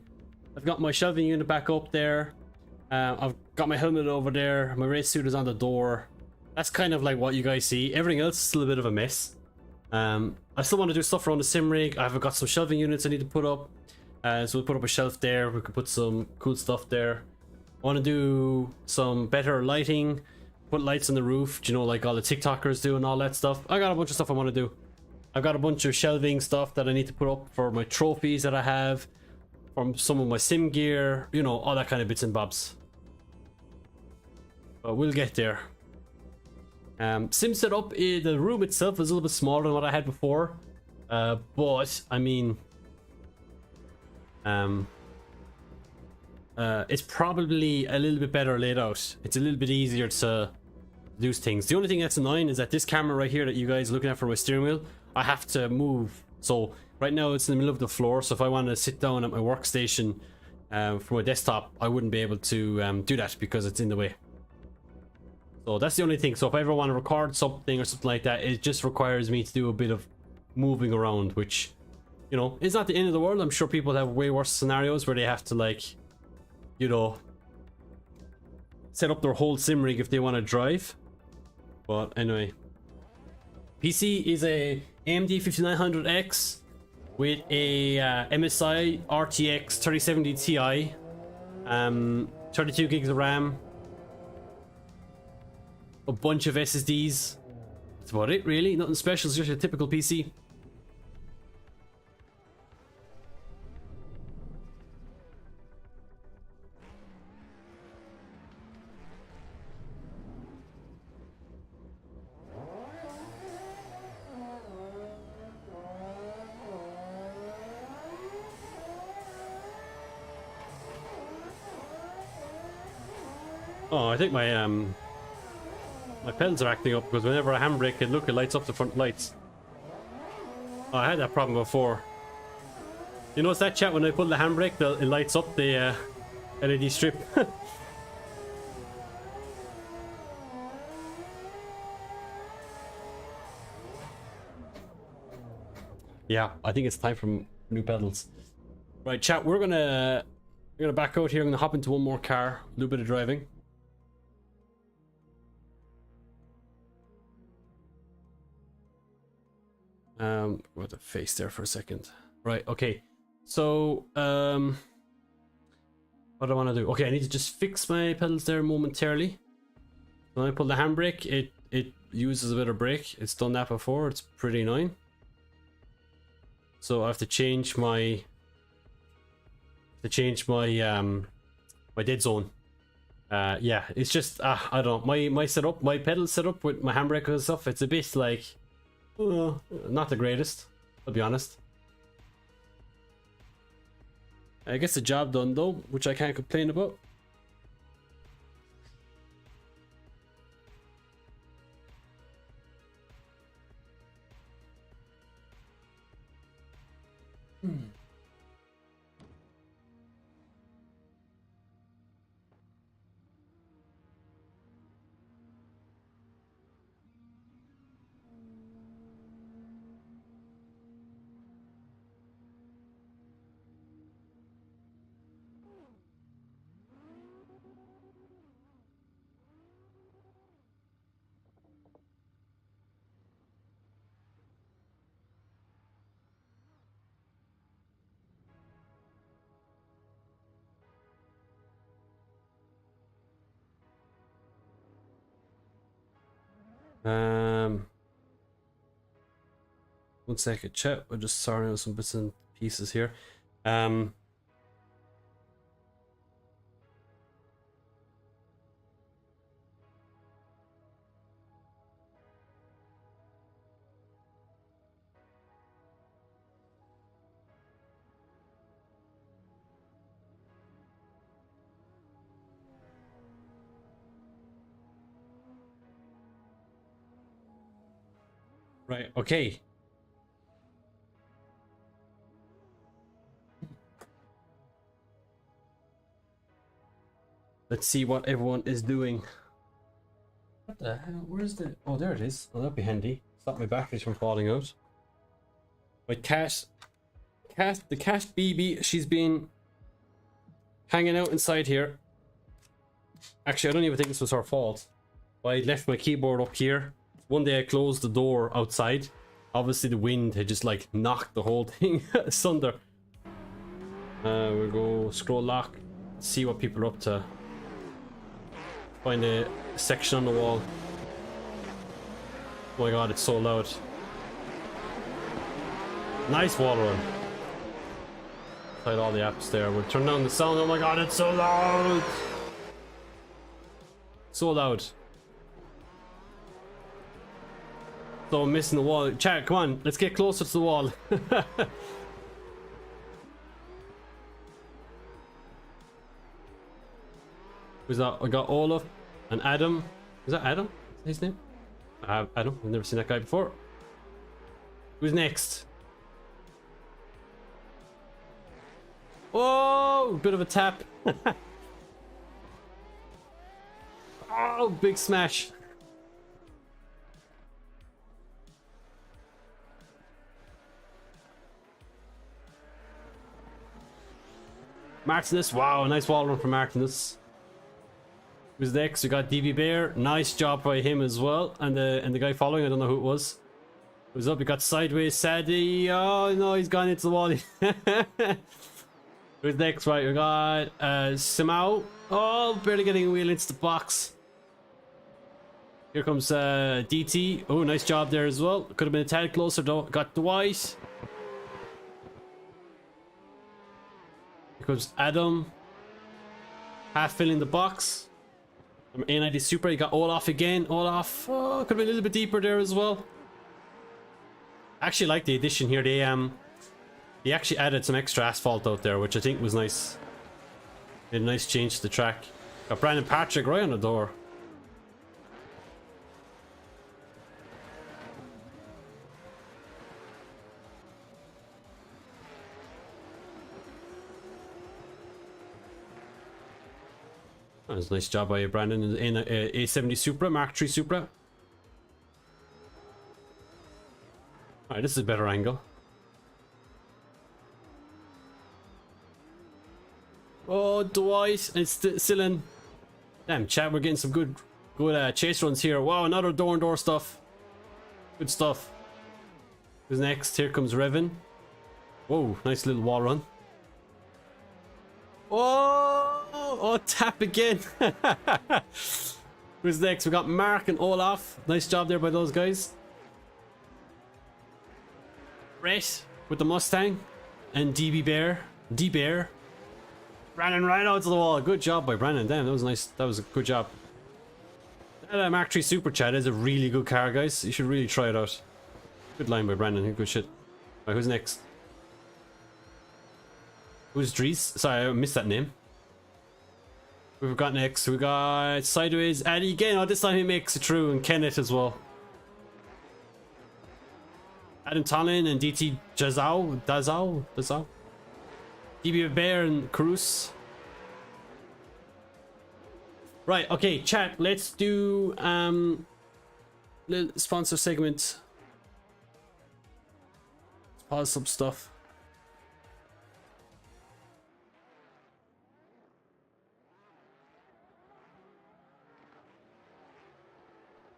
shelving unit back up there. I've got my helmet over there. My race suit is on the door. That's kind of like what you guys see. Everything else is still a bit of a mess. I still want to do stuff around the sim rig. I've got some shelving units I need to put up. So we'll put up a shelf there. We can put some cool stuff there. I want to do some better lighting. Put lights on the roof, do you know, like all the TikTokers do and all that stuff. I got a bunch of stuff I want to do. I've got a bunch of shelving stuff that I need to put up for my trophies that I have, from some of my sim gear, you know, all that kind of bits and bobs. But we'll get there. Sim setup, the room itself is a little bit smaller than what I had before, but I mean, it's probably a little bit better laid out. It's a little bit easier to do things. The only thing that's annoying is that this camera right here that you guys are looking at for my steering wheel, I have to move. So right now it's in the middle of the floor, so if I want to sit down at my workstation for my desktop, I wouldn't be able to do that because it's in the way. So that's the only thing. So if I ever want to record something or something like that, it just requires me to do a bit of moving around, which, you know, is not the end of the world. I'm sure people have way worse scenarios where they have to, like, you know, set up their whole sim rig if they want to drive. But anyway, PC is a AMD 5900X with a MSI RTX 3070 Ti, 32 gigs of RAM, a bunch of SSDs. That's about it, really. Nothing special. It's just a typical PC. Oh, I think my my pedals are acting up because whenever I handbrake it, look, it lights up the front lights. Oh, I had that problem before. You notice that, chat? When I pull the handbrake, it lights up the LED strip. Yeah, I think it's time for new pedals. Right, chat, we're gonna back out here. I'm gonna hop into one more car, a little bit of driving. What the face there for a second. Right, okay. So, what do I want to do? Okay, I need to just fix my pedals there momentarily. When I pull the handbrake, it uses a bit of brake. It's done that before. It's pretty annoying. So I have to change my my dead zone. Yeah, it's just I don't know, my setup, my pedal setup with my handbrake and stuff. It's a bit like not the greatest, I'll be honest. I guess the job done though, which I can't complain about. One second, chat. We're just sorting out some bits and pieces here. Right, okay. Let's see what everyone is doing. What the hell? Where's the... Oh, there it is. Oh, that'd be handy. Stop my batteries from falling out. My cat, the cat BB, she's been hanging out inside here. Actually, I don't even think this was her fault. I left my keyboard up here. One day I closed the door outside. Obviously the wind had just like knocked the whole thing asunder. We'll go scroll lock, see what people are up to. Find a section on the wall. Oh my god, it's so loud. Nice wall run. Inside all the apps there. We'll turn down the sound. Oh my god, it's so loud! So loud. So I'm missing the wall. Chat, come on, let's get closer to the wall. Who's that? I got Olaf and Adam. Is that Adam? Is that his name? Adam. I've never seen that guy before. Who's next? Oh, bit of a tap. Oh, big smash. Martinez, wow, nice wall run from Martinez. Who's next? We got DB Bear, nice job by him as well, and the guy following, I don't know who it was. Who's up? We got Sideways Sadie. Oh no, he's gone into the wall. Who's next? Right, we got Simao. Oh, barely getting a wheel into the box. Here comes DT. Oh, nice job there as well. Could have been a tad closer though. Got Dwight. Here comes Adam. Half filling the box. A90 Super. You got Olaf again. Olaf. Oh, could have been a little bit deeper there as well. I actually like the addition here. They actually added some extra asphalt out there, which I think was nice. Made a nice change to the track. Got Brandon Patrick right on the door. That was a nice job by you, Brandon, in A70 Supra, Mark III Supra. Alright, this is a better angle. Oh, Dwight, it's still in. Damn, chat, we're getting some good chase runs here. Wow, another door-and-door stuff. Good stuff. Who's next? Here comes Revan. Whoa, nice little wall run. Oh, tap again. Who's next? We got Mark and Olaf. Nice job there by those guys. Brett with the Mustang and DB Bear. D-Bear. Brandon right out to the wall. Good job by Brandon. Damn, that was nice. That was a good job. That Mark III Super Chat is a really good car, guys. You should really try it out. Good line by Brandon. Good shit. Right, who's next? Who's Dries? Sorry, I missed that name. We've got next. We got Sideways Addy again. Oh, this time he makes it through, and Kenneth as well. Adam Tollin and DT Dazao. DB Bear and Cruz. Right, okay, chat. Let's do little sponsor segment. Let's pause some stuff.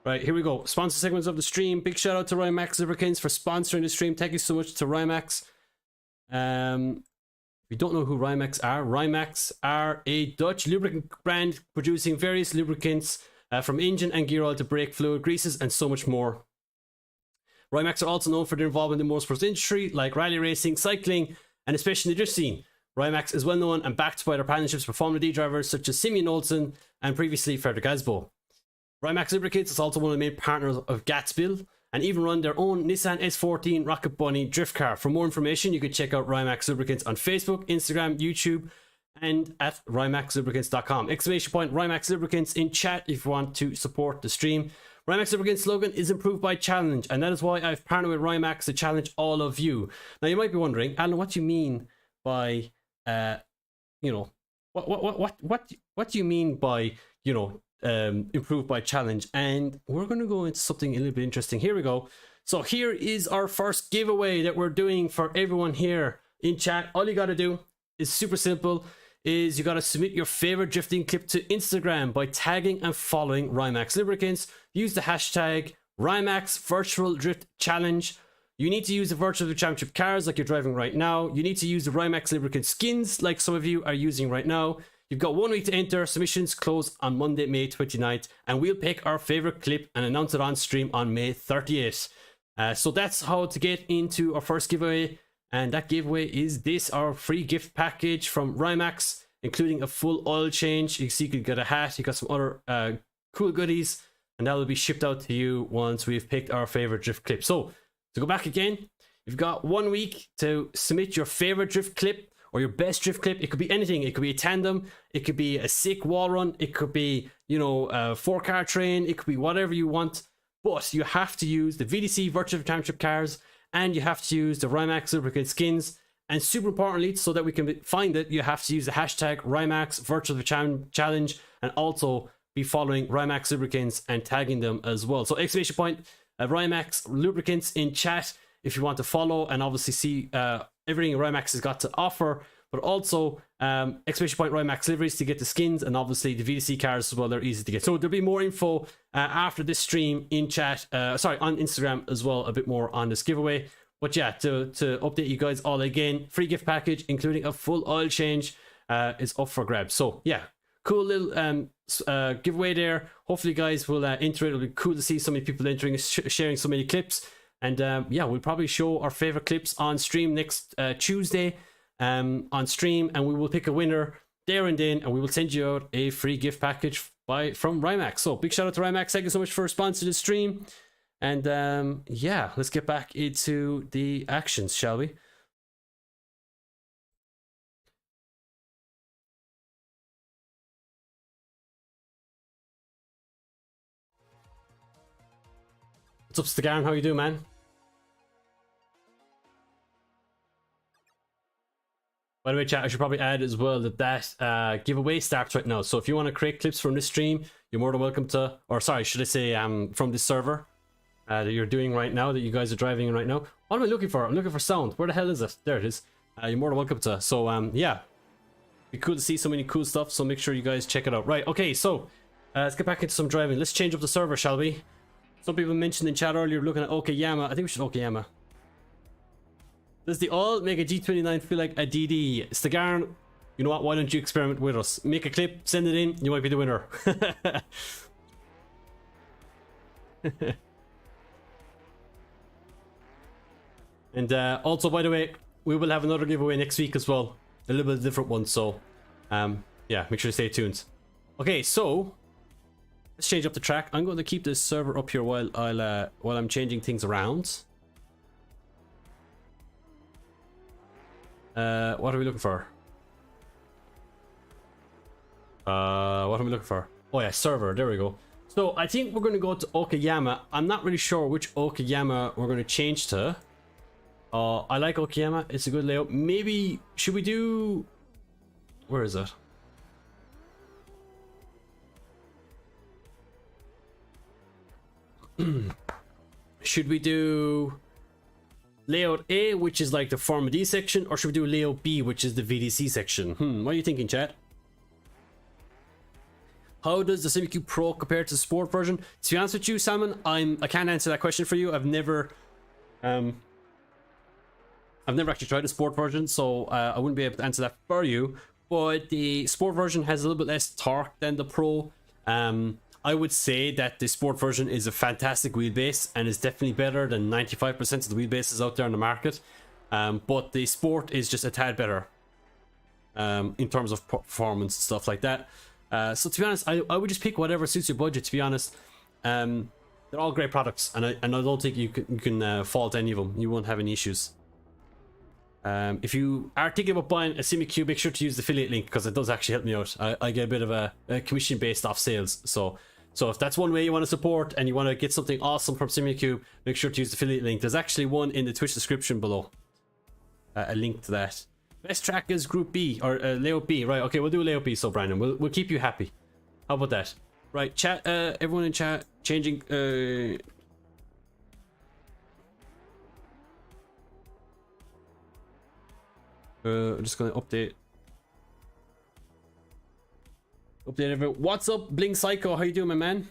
Right, here we go. Sponsor segments of the stream. Big shout out to Rymax Lubricants for sponsoring the stream. Thank you so much to Rymax. If you don't know who Rymax are a Dutch lubricant brand producing various lubricants from engine and gear oil to brake fluid, greases, and so much more. Rymax are also known for their involvement in motorsports industry like rally racing, cycling, and especially in the drift scene. Rymax is well known and backed by their partnerships with Formula D drivers such as Simeon Olsen and previously Frederick Asbo. Rymax Lubricants is also one of the main partners of Gatsbill and even run their own Nissan S14 Rocket Bunny drift car. For more information, you could check out Rymax Lubricants on Facebook, Instagram, YouTube, and at rymaxlubricants.com. Exclamation point Rymax Lubricants in chat if you want to support the stream. Rymax Lubricants slogan is improved by challenge, and that is why I've partnered with Rymax to challenge all of you. Now you might be wondering, Alan, what do you mean by what do you mean by improved by challenge? And we're going to go into something a little bit interesting. Here we go. So here is our first giveaway that we're doing for everyone here in chat. All you got to do is super simple. Is you got to submit your favorite drifting clip to Instagram by tagging and following Rymax Lubricants. Use the hashtag Rymax Virtual Drift Challenge. You need to use the Virtual Drift Championship cars like you're driving right now. You need to use the Rymax Lubricant skins like some of you are using right now. You've got 1 week to enter. Submissions close on Monday, May 29th, and we'll pick our favorite clip and announce it on stream on May 30th. So that's how to get into our first giveaway, and that giveaway is this, our free gift package from Rymax, including a full oil change. You can see you could get a hat, you got some other cool goodies, and that will be shipped out to you once we've picked our favorite drift clip. So to go back again, you've got 1 week to submit your favorite drift clip or your best drift clip. It could be anything. It could be a tandem, it could be a sick wall run, it could be, you know, a 4-car train, it could be whatever you want. But you have to use the VDC Virtual Championship cars, and you have to use the Rymax Lubricant skins. And super importantly, so that we can find it, you have to use the hashtag Rymax Virtual Challenge, and also be following Rymax Lubricants and tagging them as well. So exclamation point Rymax Lubricants in chat if you want to follow and obviously see everything Rymax has got to offer, but also exclamation point Rymax liveries to get the skins, and obviously the VDC cars as well. They're easy to get. So there'll be more info after this stream in chat, sorry, on Instagram as well, a bit more on this giveaway. But yeah, to update you guys all again, free gift package including a full oil change is up for grabs. So yeah, cool little giveaway there. Hopefully you guys will enter it. It'll be cool to see so many people entering, sharing so many clips. And yeah, we'll probably show our favorite clips on stream next Tuesday on stream, and we will pick a winner there and then, and we will send you out a free gift package from Rymax. So big shout out to Rymax. Thank you so much for sponsoring the stream. And yeah, let's get back into the actions, shall we? What's up, Stagaran? How you doing, man? By the way, chat, I should probably add as well that giveaway starts right now. So if you want to create clips from this stream, you're more than welcome to, or sorry, should I say from this server that you're doing right now, that you guys are driving in right now. What am I looking for? I'm looking for sound. Where the hell is it? There it is. You're more than welcome to. So yeah, be cool to see so many cool stuff. So make sure you guys check it out. Right, okay, so let's get back into some driving. Let's change up the server, shall we? Some people mentioned in chat earlier looking at Okayama. I think we should Okayama. Does the all make a G29 feel like a DD? Stagaran, you know what? Why don't you experiment with us? Make a clip, send it in. You might be the winner. And also, by the way, we will have another giveaway next week as well. A little bit different one. So yeah, make sure to stay tuned. Okay, so let's change up the track. I'm going to keep this server up here while I'm changing things around. What are we looking for? What are we looking for? Oh yeah, server, there we go. So I think we're going to go to Okayama. I'm not really sure which Okayama we're going to change to. I like Okayama, it's a good layout. Maybe, should we do... Where is it? Should we do layout A, which is like the Form D section, or should we do layout B, which is the VDC section? What are you thinking, chat? How does the Simucube Pro compare to the Sport version? To be honest with you, Salmon, I can't answer that question for you. I've never actually tried the Sport version, so I wouldn't be able to answer that for you. But the Sport version has a little bit less torque than the Pro. I would say that the Sport version is a fantastic wheelbase and is definitely better than 95% of the wheelbases out there on the market. But the Sport is just a tad better in terms of performance and stuff like that. So to be honest, I would just pick whatever suits your budget, to be honest. They're all great products, and I don't think you can fault any of them. You won't have any issues. If you are thinking about buying a Simucube, make sure to use the affiliate link, because it does actually help me out. I get a bit of a commission based off sales. So if that's one way you want to support and you want to get something awesome from Simucube, make sure to use the affiliate link. There's actually one in the Twitch description below. A link to that. Best track is Group B, or Layout B. Right, okay, we'll do Layout B, so Brandon. We'll keep you happy. How about that? Right, chat, everyone in chat, changing... I'm just gonna update everyone. What's up, Bling Psycho? How you doing, my man?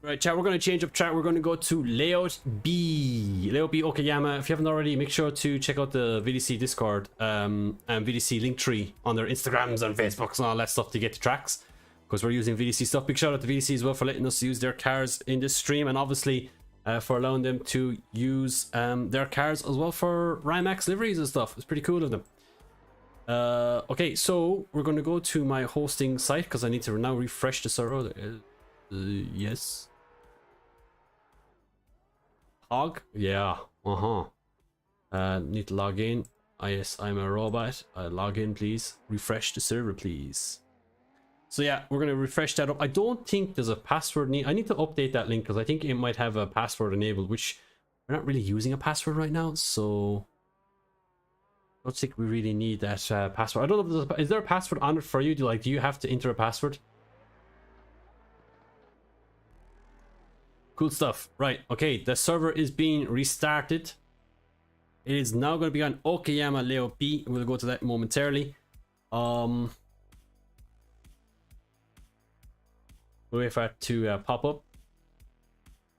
Right, chat, we're gonna change up track. We're gonna go to Layout B. Layout B Okayama. If you haven't already, make sure to check out the VDC Discord and VDC Linktree on their Instagrams and Facebooks and all that stuff to get the tracks, because we're using VDC stuff. Big shout out to VDC as well for letting us use their cars in this stream, and obviously for allowing them to use their cars as well for Rymax liveries and stuff. It's pretty cool of them. Okay, so we're going to go to my hosting site because I need to now refresh the server. Yes. Hog? Yeah. Need to log in. Yes, I'm a robot. Log in, please. Refresh the server, please. So yeah, we're going to refresh that up. I don't think there's a password need. I need to update that link because I think it might have a password enabled, which we're not really using a password right now. So I don't think we really need that password. I don't know if there's is there a password on it for you? Do you have to enter a password? Cool stuff. Right, okay, the server is being restarted. It is now going to be on Okayama layout B. We'll go to that momentarily. We'll wait for it to pop up.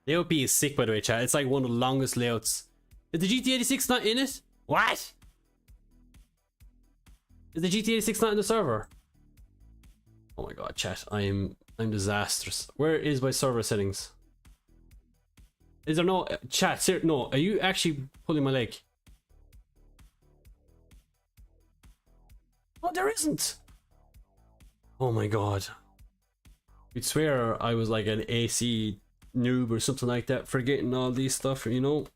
Layout B is sick, by the way, chat. It's like one of the longest layouts. Is the GT86 not in it? What? Is the GT86 not in the server? Oh my god, chat. I'm disastrous. Where is my server settings? Is there no chat? No, are you actually pulling my leg? Oh, there isn't. Oh my god. You'd swear I was like an AC noob or something like that, forgetting all these stuff, you know.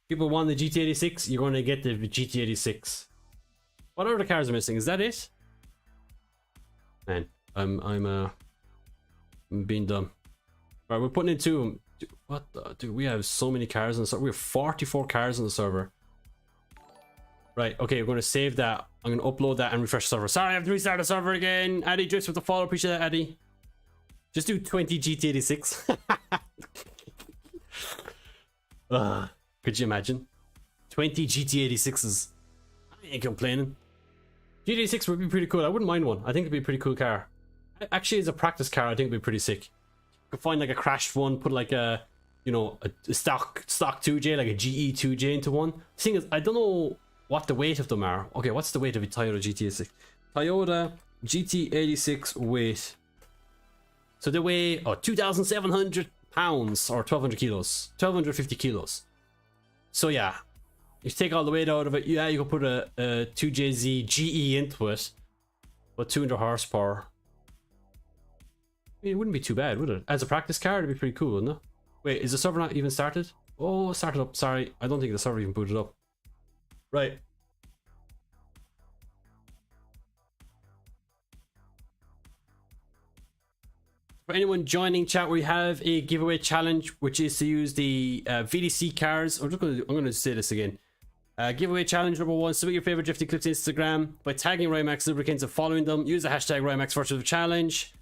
People want the GT86, you're going to get the GT86. What other cars are missing? Is that it? Man, I'm being dumb. Right, we're putting in two. What the dude? We have so many cars on the server. We have 44 cars on the server. Right, okay, we're going to save that. I'm going to upload that and refresh the server. Sorry, I have to restart the server again. Addy, just with the follow. Appreciate that, Addy. Just do 20 GT86. Could you imagine? 20 GT86s. I ain't complaining. GT86 would be pretty cool. I wouldn't mind one. I think it'd be a pretty cool car. Actually, as a practice car, I think it'd be pretty sick. You could find like a crashed one, put like a, you know, a stock 2J, like a GE 2J into one. The thing is, I don't know what the weight of them are. Okay, what's the weight of a Toyota GT86? Toyota GT86 weight. So they weigh 2,700 pounds or 1,200 kilos, 1,250 kilos. So yeah, if you take all the weight out of it, yeah, you can put a 2JZ GE into it, but 200 horsepower. I mean, it wouldn't be too bad, would it? As a practice car, it'd be pretty cool, wouldn't it? Wait, is the server not even started? Oh, started up. Sorry, I don't think the server even booted up. Right. For anyone joining chat, we have a giveaway challenge, which is to use the VDC cars. I'm gonna say this again. Giveaway challenge number 1: submit your favorite drifting clips to Instagram by tagging Rymax Lubricants and following them. Use the hashtag Rymax Virtual Challenge.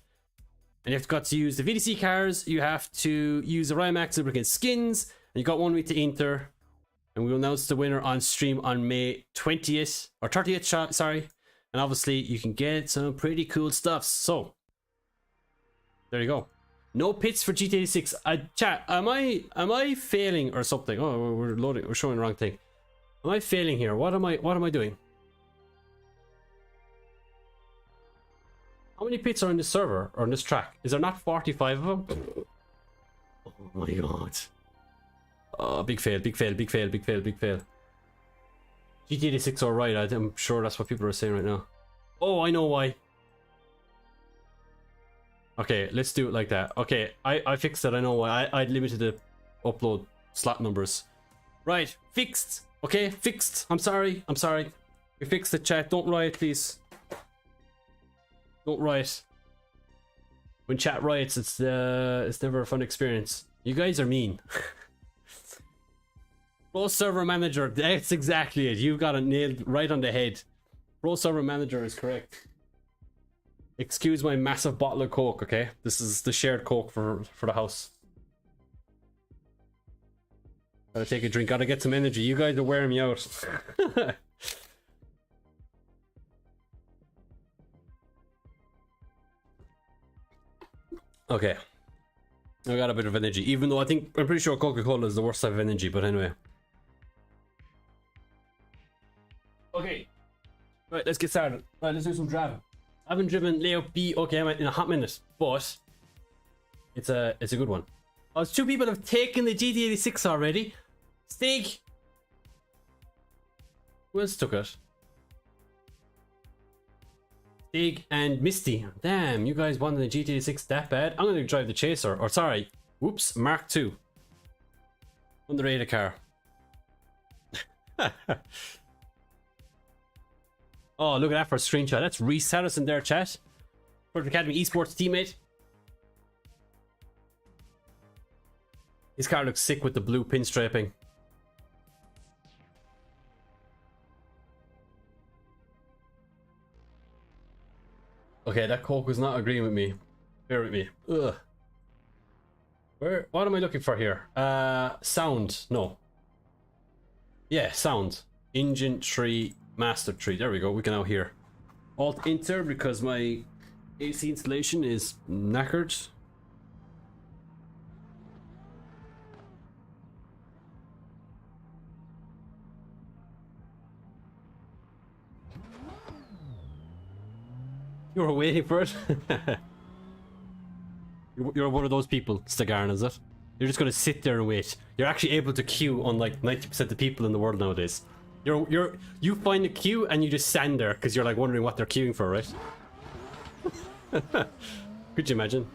And you have got to use the VDC cars. You have to use the Rymax Lubricant skins. And you got 1 week to enter. And we will announce the winner on stream on May 20th or 30th, sorry. And obviously you can get some pretty cool stuff. So there you go. No pits for GT86. Chat, am I failing or something? Oh, we're loading. We're showing the wrong thing. Am I failing here? What am I doing? How many pits are in this server or on this track? Is there not 45 of them? Oh my god. Oh, big fail, big fail, big fail, big fail, big fail. GT86 alright, I'm sure that's what people are saying right now. Oh, I know why. Okay, let's do it like that. Okay, I fixed it, I know why. I limited the upload slot numbers. Right, fixed. Okay, fixed. I'm sorry. We fixed the chat. Don't riot, please. Don't riot. When chat riots, it's never a fun experience. You guys are mean. Pro Server Manager, that's exactly it. You got it nailed right on the head. Pro Server Manager is correct. Excuse my massive bottle of Coke, okay? This is the shared Coke for the house. Gotta take a drink, gotta get some energy. You guys are wearing me out. Okay. I got a bit of energy, even though I'm pretty sure Coca-Cola is the worst type of energy, but anyway. Okay. Right, let's get started. Right, let's do some driving. I haven't driven layout B Okayama in a hot minute, but it's a good one. Oh, two people have taken the GT86 already. Stig! Who else took it? Stig and Misty. Damn, you guys wanted the GT86 that bad? I'm gonna drive the Chaser. Or sorry, whoops, Mark II. Underrated car. Oh, look at that for a screenshot. That's Reese Harrison there, chat. Perfect Academy Esports teammate. His car looks sick with the blue pinstriping. Okay, that Coke was not agreeing with me. Bear with me. Ugh. What am I looking for here? Sound. No. Yeah, sound. Engine tree, master tree. There we go. We can now hear. Alt enter because my AC installation is knackered. You were waiting for it? You're one of those people, Stagarn, is it? You're just gonna sit there and wait. You're actually able to queue unlike 90% of the people in the world nowadays. You find a queue and you just stand there because you're like wondering what they're queuing for, right? Could you imagine?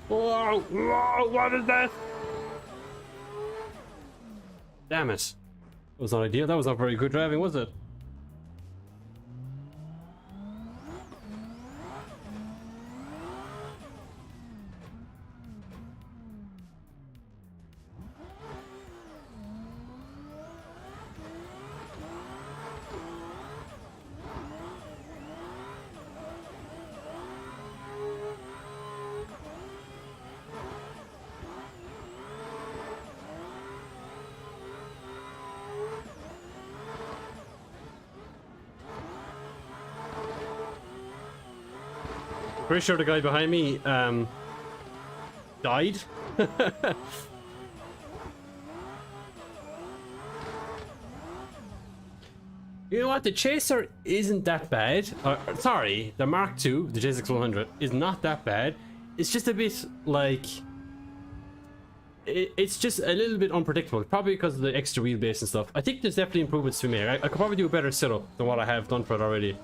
Whoa, whoa, what is that? Damn it. That was not ideal. That was not very good driving, was it? Pretty sure the guy behind me died. You know what? The Chaser isn't that bad. Sorry, the Mark II, the J6100, is not that bad. It's just a bit like... It's just a little bit unpredictable. Probably because of the extra wheelbase and stuff. I think there's definitely improvements to be made. I could probably do a better setup than what I have done for it already.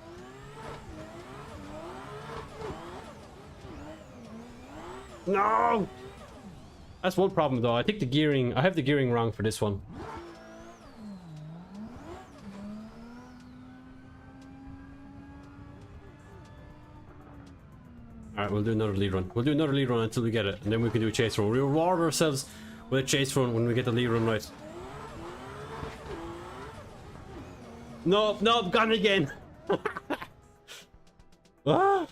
No! That's one problem though. I think the gearing... I have the gearing wrong for this one. Alright, we'll do another lead run. We'll do another lead run until we get it. And then we can do a chase run. We'll reward ourselves with a chase run when we get the lead run right. No, no, gone again! Ah!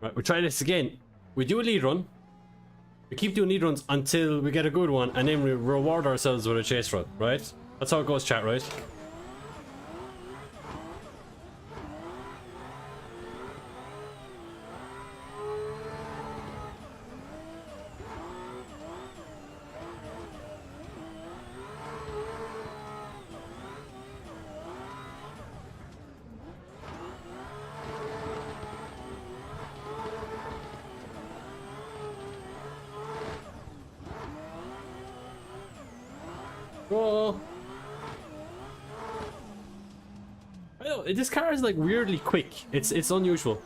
Right, we'll try this again. We do a lead run. We keep doing lead runs until we get a good one, and then we reward ourselves with a chase run, right? That's how it goes, chat, right? Whoa. I know, this car is like weirdly quick. It's unusual.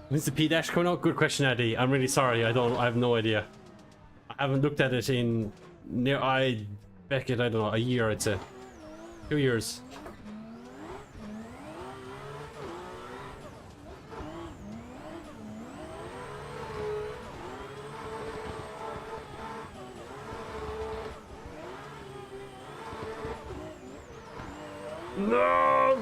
When's the P-Dash coming out? Good question, Eddie. I'm really sorry. I have no idea. I haven't looked at it in I don't know, a year, I'd say. 2 years. No!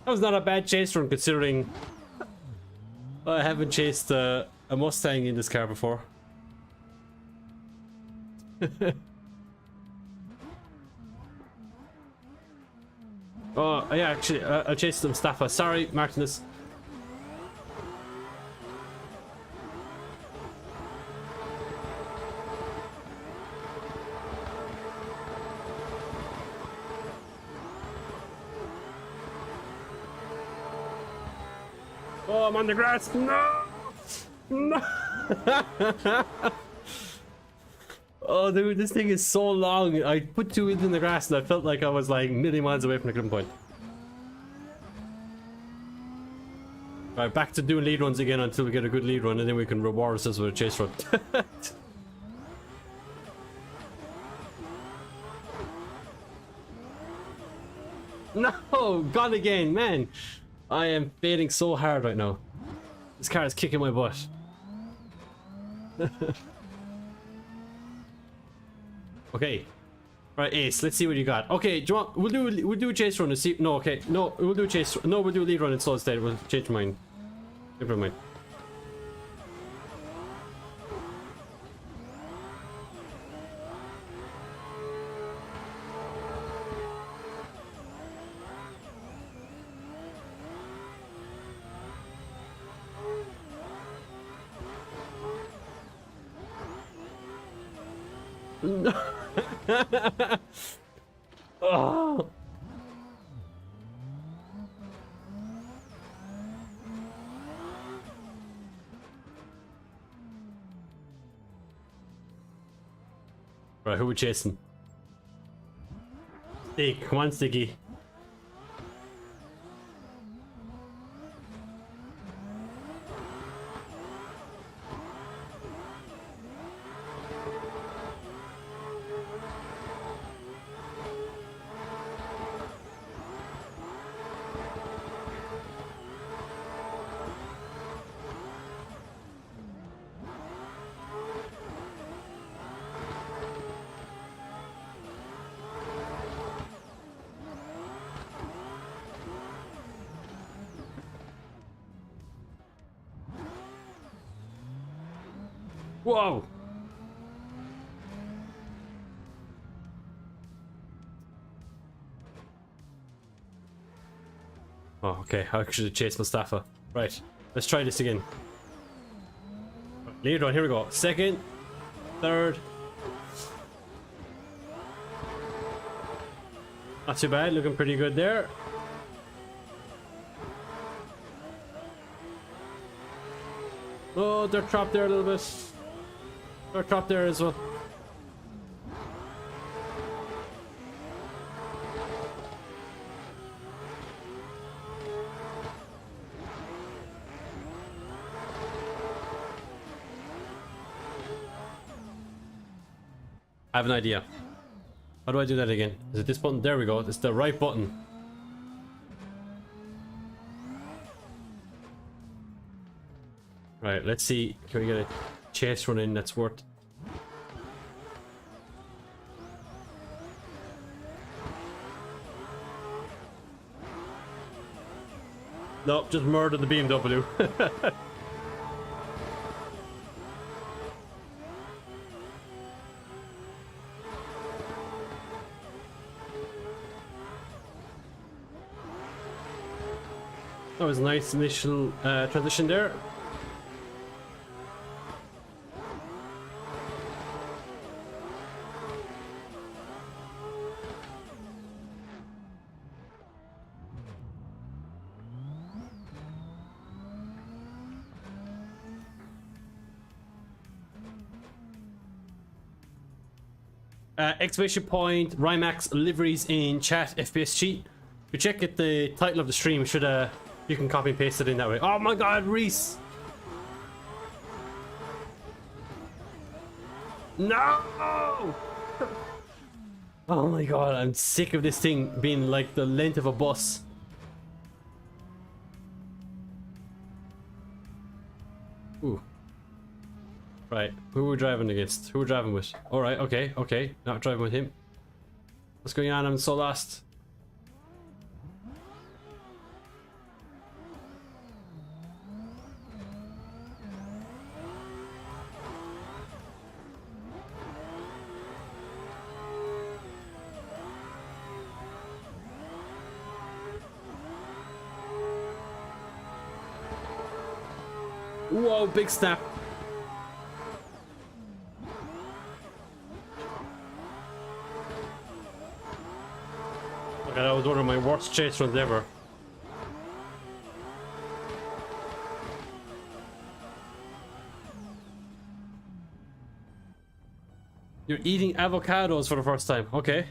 That was not a bad chase run considering I haven't chased a Mustang in this car before. Oh, yeah, actually, I'll chase them, Staffa. Sorry, Martinez. Oh, I'm on the grass. No! No! Oh, dude, this thing is so long. I put 2 wheels in the grass and I felt like I was like a million miles away from the clipping point. Alright, back to doing lead runs again until we get a good lead run, and then we can reward ourselves with a chase run. No! Gone again, man! I am fading so hard right now. This car is kicking my butt. Okay. Right, Ace, let's see what you got. Okay, do you want, we'll do a chase run and see. No, okay. No, we'll do a chase. No, we'll do a lead run instead. We'll change my mind. Never mind. Oh. Right, who are we chasing? Stick, come on, Sticky. Whoa! Oh, okay. I should have chased Mustafa. Right. Let's try this again. Lead run. Here we go. Second. Third. Not too bad. Looking pretty good there. Oh, they're trapped there a little bit. They're trapped there as well. I have an idea. How do I do that again? Is it this button? There we go. It's the right button. Right, let's see. Can we get a chase run in that's worth? Nope, just murdered the BMW. That was a nice initial transition there. Exclamation point, Rymax liveries in chat, FPS cheat. If you check at the title of the stream, should you can copy and paste it in that way. Oh my god, Reese! No! Oh my god, I'm sick of this thing being like the length of a bus. Ooh. Right, who are we driving against? Who are we driving with? Alright, okay, okay. Not driving with him. What's going on? I'm so lost. Whoa, big snap. Okay, that was one of my worst chase runs ever. You're eating avocados for the first time. Okay.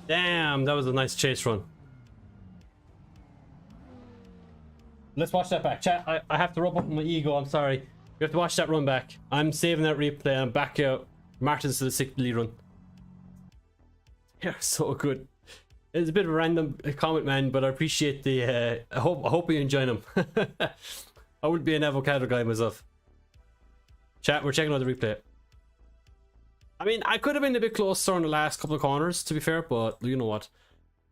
Damn, that was a nice chase run. Let's watch that back. Chat, I have to rub up my ego, I'm sorry. We have to watch that run back. I'm saving that replay. I'm back out. Martin's to the 6th lead run. They're so good. It's a bit of a random comment, man, but I appreciate the I hope you enjoy them. I would be an avocado guy myself. Chat, we're checking out the replay. I mean, I could have been a bit closer on the last couple of corners, to be fair, but you know what?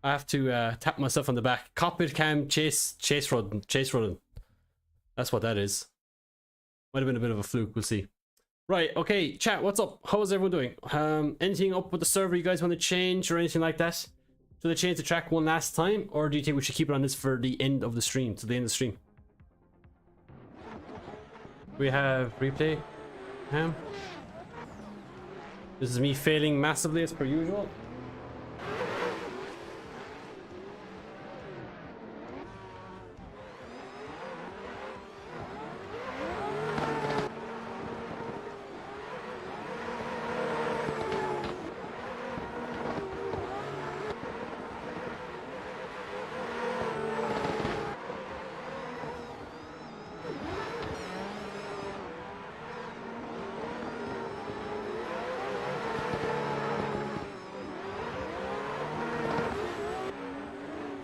I have to tap myself on the back. Cockpit cam chase running. That's what that is. Might have been a bit of a fluke, we'll see. Right, okay, chat, what's up? How is everyone doing? Anything up with the server you guys want to change or anything like that? Should they change the track one last time, or do you think we should keep it on this for the end of the stream, to the end of the stream? We have replay. This is me failing massively as per usual.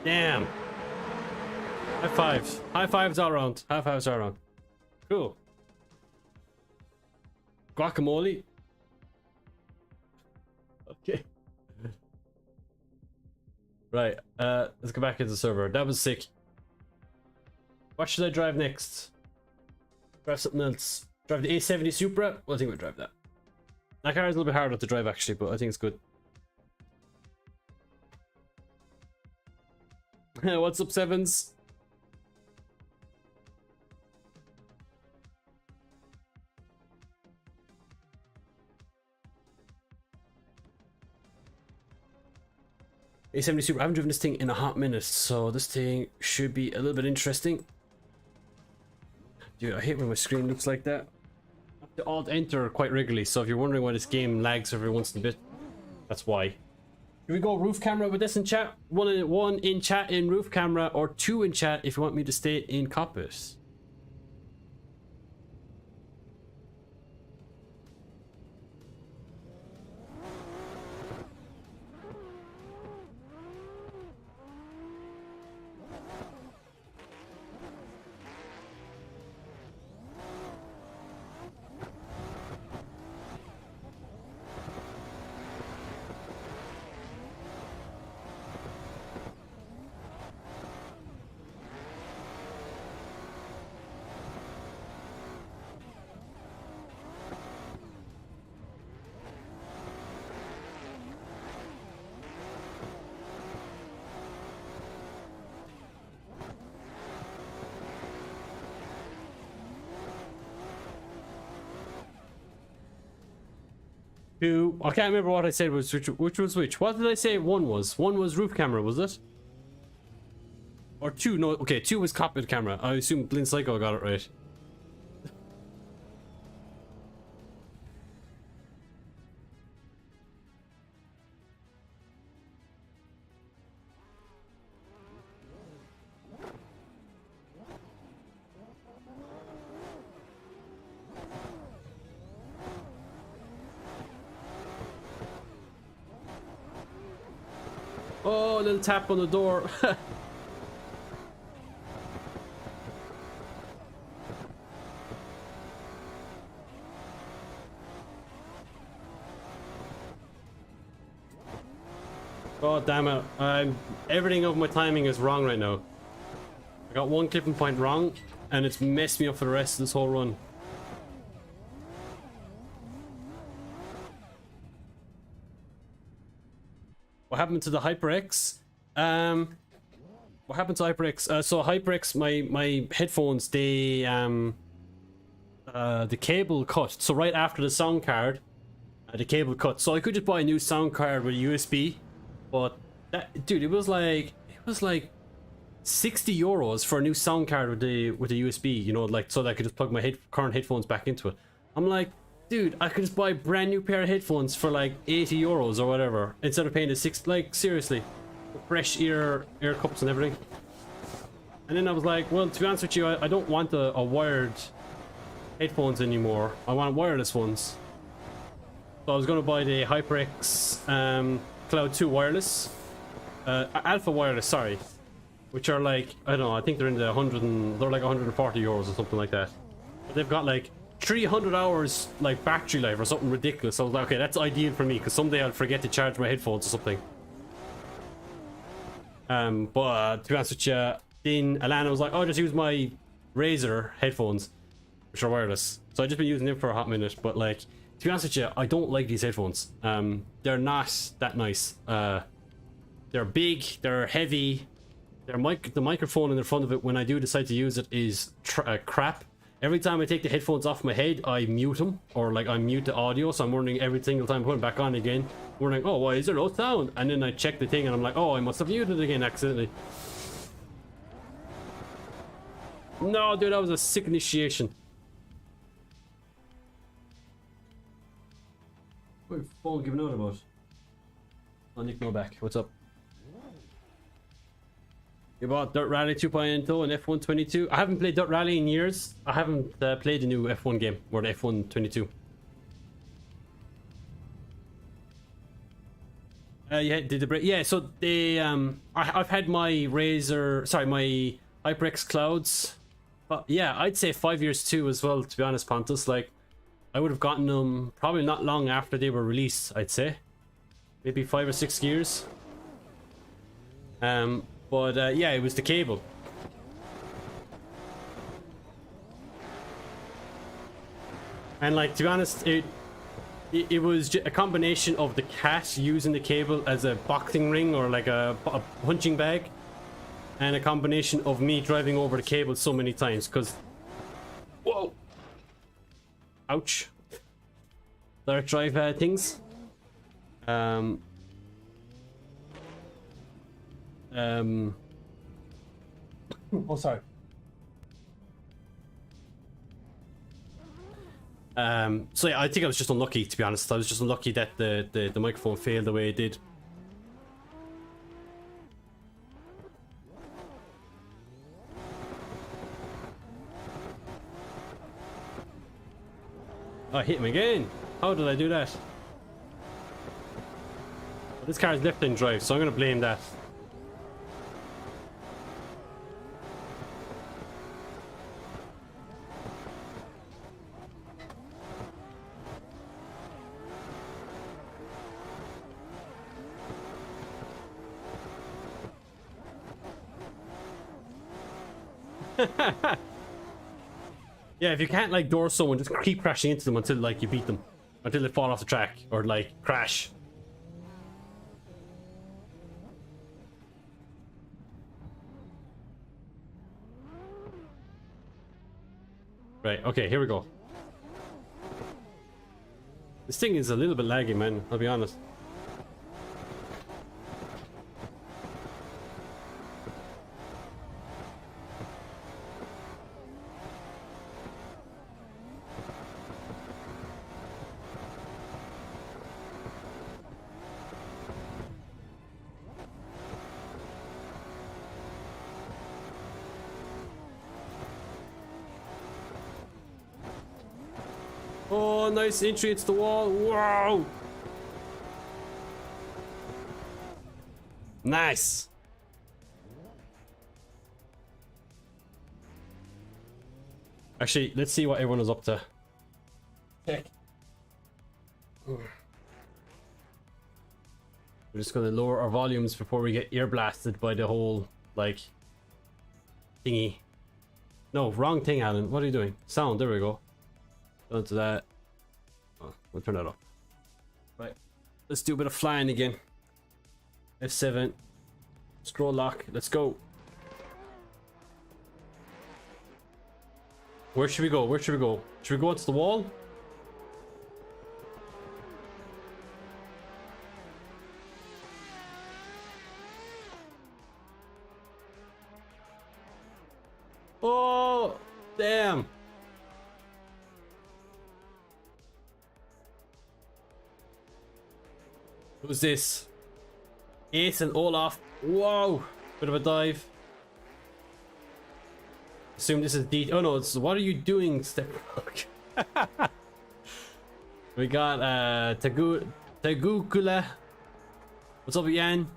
Damn. High fives. High fives all around. High fives all around. Cool. Guacamole. Okay. Right. Let's go back into the server. That was sick. What should I drive next? Drive something else. Drive the A70 Supra? Well, I think we'll drive that. That car is a little bit harder to drive actually, but I think it's good. What's up, Sevens? A70 Super. I haven't driven this thing in a hot minute, so this thing should be a little bit interesting. Dude, I hate when my screen looks like that. I have to Alt-Enter quite regularly, so if you're wondering why this game lags every once in a bit, that's why. Should we go roof camera with this in chat? One in chat in roof camera, or 2 in chat if you want me to stay in cockpit? Two. I can't remember what I said was which was which. What did I say one was? One was roof camera, was it? Or 2? No, okay, 2 was cockpit camera. I assume Blind Psycho got it right. Oh, a little tap on the door. Oh, damn it. Everything of my timing is wrong right now. I got one clipping point wrong, and it's messed me up for the rest of this whole run. What happened to the HyperX? What happened to HyperX? So HyperX, my headphones, they the cable cut. So right after the sound card, the cable cut. So I could just buy a new sound card with a USB, but that, dude, it was like 60 euros for a new sound card with the USB. You know, like so that I could just plug my current headphones back into it. I'm like, dude, I could just buy a brand new pair of headphones for like 80 euros or whatever instead of paying the like seriously, fresh ear cups and everything. And then I was like, well, to be honest with you, I don't want a wired headphones anymore. I want wireless ones. So I was gonna buy the HyperX Cloud 2 wireless, Alpha wireless, sorry, which are like, I don't know, I think they're in the they're like 140 euros or something like that. But they've got like 300 hours like battery life or something ridiculous. So I was like, okay, that's ideal for me because someday I'll forget to charge my headphones or something. But to be honest with you, then Alana was like, oh, just use my Razer headphones, which are wireless. So I've just been using them for a hot minute. But like, to be honest with you, I don't like these headphones. They're not that nice. They're big, they're heavy. The microphone in the front of it, when I do decide to use it, is crap. Every time I take the headphones off my head, I mute them, or like I mute the audio, so I'm wondering every single time I put it back on again, wondering, oh, why is there no sound? And then I check the thing and I'm like, oh, I must have muted it again accidentally. No, dude, that was a sick initiation. What phone giving out about? Oh, Nick, no back. What's up? You bought Dirt Rally 2.0 and F1 22. I haven't played Dirt Rally in years. I haven't played the new F1 game, or the F1 22. Yeah, did the break? Yeah, so they I've had my my HyperX Clouds. Yeah, I'd say 5 years too as well. To be honest, Pontus, like I would have gotten them probably not long after they were released. I'd say maybe 5 or 6 years. But yeah, it was the cable. And like, to be honest, it was a combination of the cat using the cable as a boxing ring or like a punching bag, and a combination of me driving over the cable so many times because, whoa, ouch, direct drive things. Oh, sorry. So yeah, I think I was just unlucky, to be honest. I was just unlucky that the microphone failed the way it did. Oh, I hit him again. How did I do that? Well, this car is left-hand drive, so I'm gonna blame that. Yeah, if you can't like door someone, just keep crashing into them until like you beat them, until they fall off the track or like crash. Right, okay, here we go. This thing is a little bit laggy, man, I'll be honest. Oh, nice entry, it's the wall. Wow. Nice. Actually, let's see what everyone is up to. Check. We're just gonna lower our volumes before we get ear blasted by the whole, like, thingy. No, wrong thing, Alan. What are you doing? Sound, there we go. Down to that. Oh, we'll turn that up. Right. Let's do a bit of flying again. F7. Scroll lock. Let's go. Where should we go? Where should we go? Should we go into the wall? Oh, damn. Who's this? Ace and Olaf. Whoa. Bit of a dive. Assume this is D. Oh no, it's what are you doing, Step? We got Tagukula. What's up, Yan?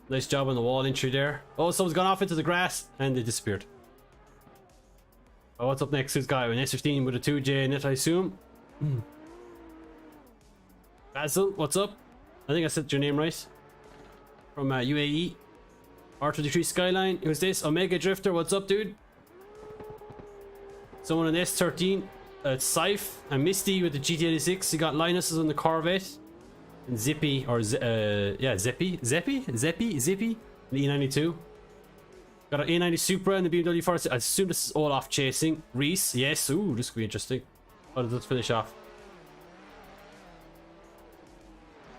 Nice job on the wall entry there. Oh, someone's gone off into the grass and they disappeared. Oh, what's up next? Who's got an S15 with a 2J in it, I assume? Basil, what's up? I think I said your name right. From UAE. R23 Skyline. Who's this? Omega Drifter, what's up, dude? Someone on S13. Scythe and Misty with the GT86. You got Linus on the Corvette. And Zippy, or yeah, Zippy, the E92. Got an A90 Supra and the BMW 4. I assume this is all off chasing. Reese, yes. Ooh, this could be interesting. Oh, let's finish off.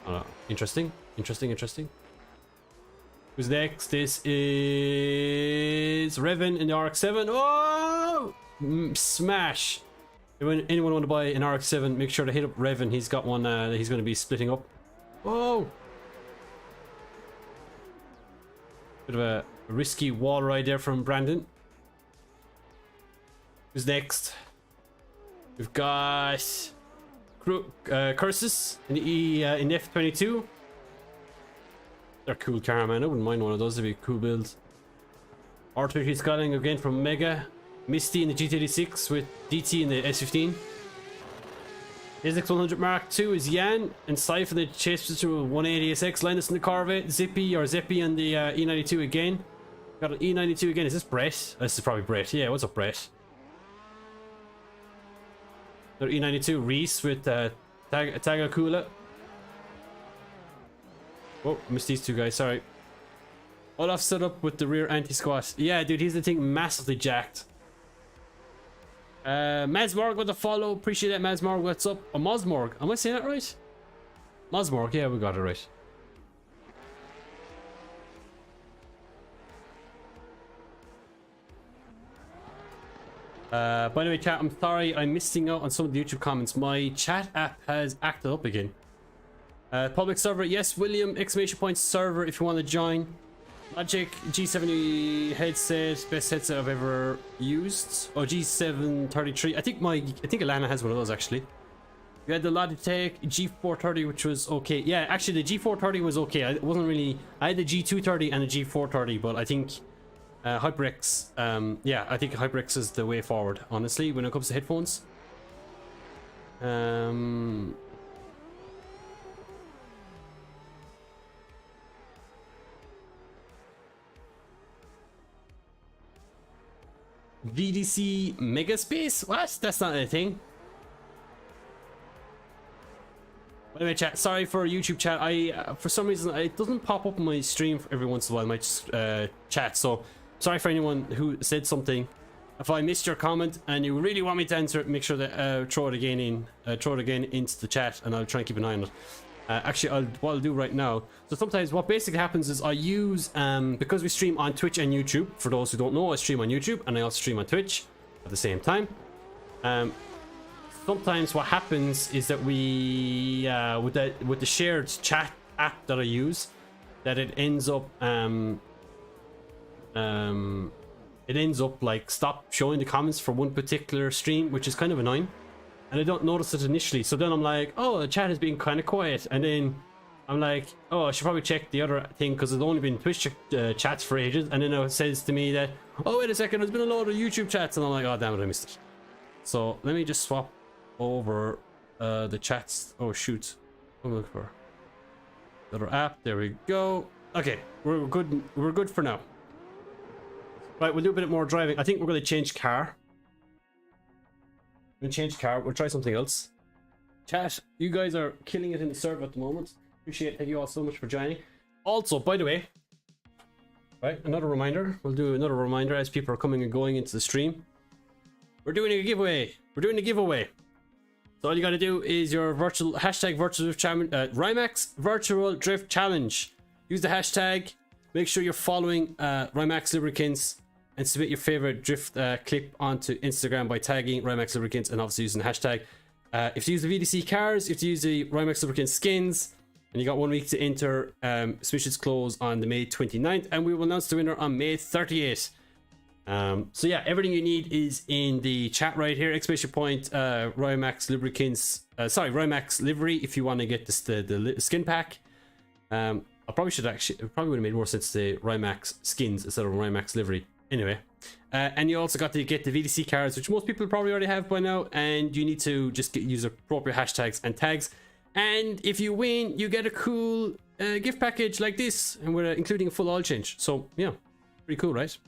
Oh, interesting. Who's next? This is Revan in the RX-7. Oh! Smash! If anyone want to buy an RX-7, make sure to hit up Revan. He's got one that he's going to be splitting up. Oh! Bit of a risky wall ride there from Brandon. Who's next? We've got Curses in the in F22. They're cool car, man. I wouldn't mind one of those. It'd be a cool build. R23 Skyline again from Mega. Misty in the GT86 with DT in the S15. SX100 Mark II is Yan, and Scythe in the Chase Pistol 180 SX. Linus in the Corvette. Zippy on the E92 again. Got an E92 again. Is this Brett? This is probably Brett. Yeah, what's up, Brett? Another E92 Reese with Tagakula. Oh, missed these two guys, sorry. Olaf set up with the rear anti-squat. Yeah, dude, he's the thing massively jacked. Mazmorg with the follow. Appreciate that, Mazmorg. What's up? Oh, Mosmorg. Am I saying that right? Mosmorg, yeah, we got it right. By the way, chat, I'm sorry I'm missing out on some of the YouTube comments. My chat app has acted up again. Public server, yes, William, exclamation point server if you want to join. Logic G70 headset, best headset I've ever used. Oh, G733. I think Alana has one of those actually. We had the Logitech G430, which was okay. Yeah, actually the G430 was okay. I had the G230 and the G430, but I think HyperX, yeah, I think HyperX is the way forward, honestly, when it comes to headphones. VDC Megaspace? What? That's not a thing. Anyway, chat, sorry for YouTube chat. I for some reason it doesn't pop up on my stream every once in a while. I might just chat, so sorry for anyone who said something. If I missed your comment and you really want me to answer it, make sure that throw it again into the chat, and I'll try and keep an eye on it. Actually, what I'll do right now. So sometimes what basically happens is I use because we stream on Twitch and YouTube. For those who don't know, I stream on YouTube and I also stream on Twitch at the same time. Sometimes what happens is that we with the shared chat app that I use, that it ends up like stop showing the comments for one particular stream, which is kind of annoying. And I don't notice it initially, so then I'm like, oh, the chat is being kind of quiet, and then I'm like, oh, I should probably check the other thing because it's only been Twitch chats for ages. And then it says to me that, oh, wait a second, there's been a load of YouTube chats. And I'm like, oh, damn it, I missed it. So let me just swap over the chats. Oh, shoot. What am I looking for? The other app. There we go. Okay, we're good. We're good for now. Right, we'll do a bit more driving. I think we're going to change car. We'll change car. We'll try something else. Chat, you guys are killing it in the server at the moment. Appreciate it. Thank you all so much for joining. Also, by the way, right, another reminder. We'll do another reminder as people are coming and going into the stream. We're doing a giveaway. We're doing a giveaway. So all you got to do is your virtual hashtag virtual drift challenge, Rymax virtual drift challenge. Use the hashtag. Make sure you're following Rymax Lubricants and submit your favorite drift clip onto Instagram by tagging Rymax Lubricants and obviously using the hashtag. If you use the VDC cars, if you use the Rymax Lubricants skins, and you got 1 week to enter. Submissions close on the May 29th, and we will announce the winner on May 30th. So yeah, everything you need is in the chat right here. Exclamation point, Rymax Lubricants, Rymax Livery if you want to get this, the skin pack. I probably should actually, it probably would have made more sense to say Rymax skins instead of Rymax Livery. Anyway, and you also got to get the VDC cards, which most people probably already have by now, and you need to just use appropriate hashtags and tags. And if you win, you get a cool gift package like this, and we're including a full oil change. So yeah, pretty cool, right?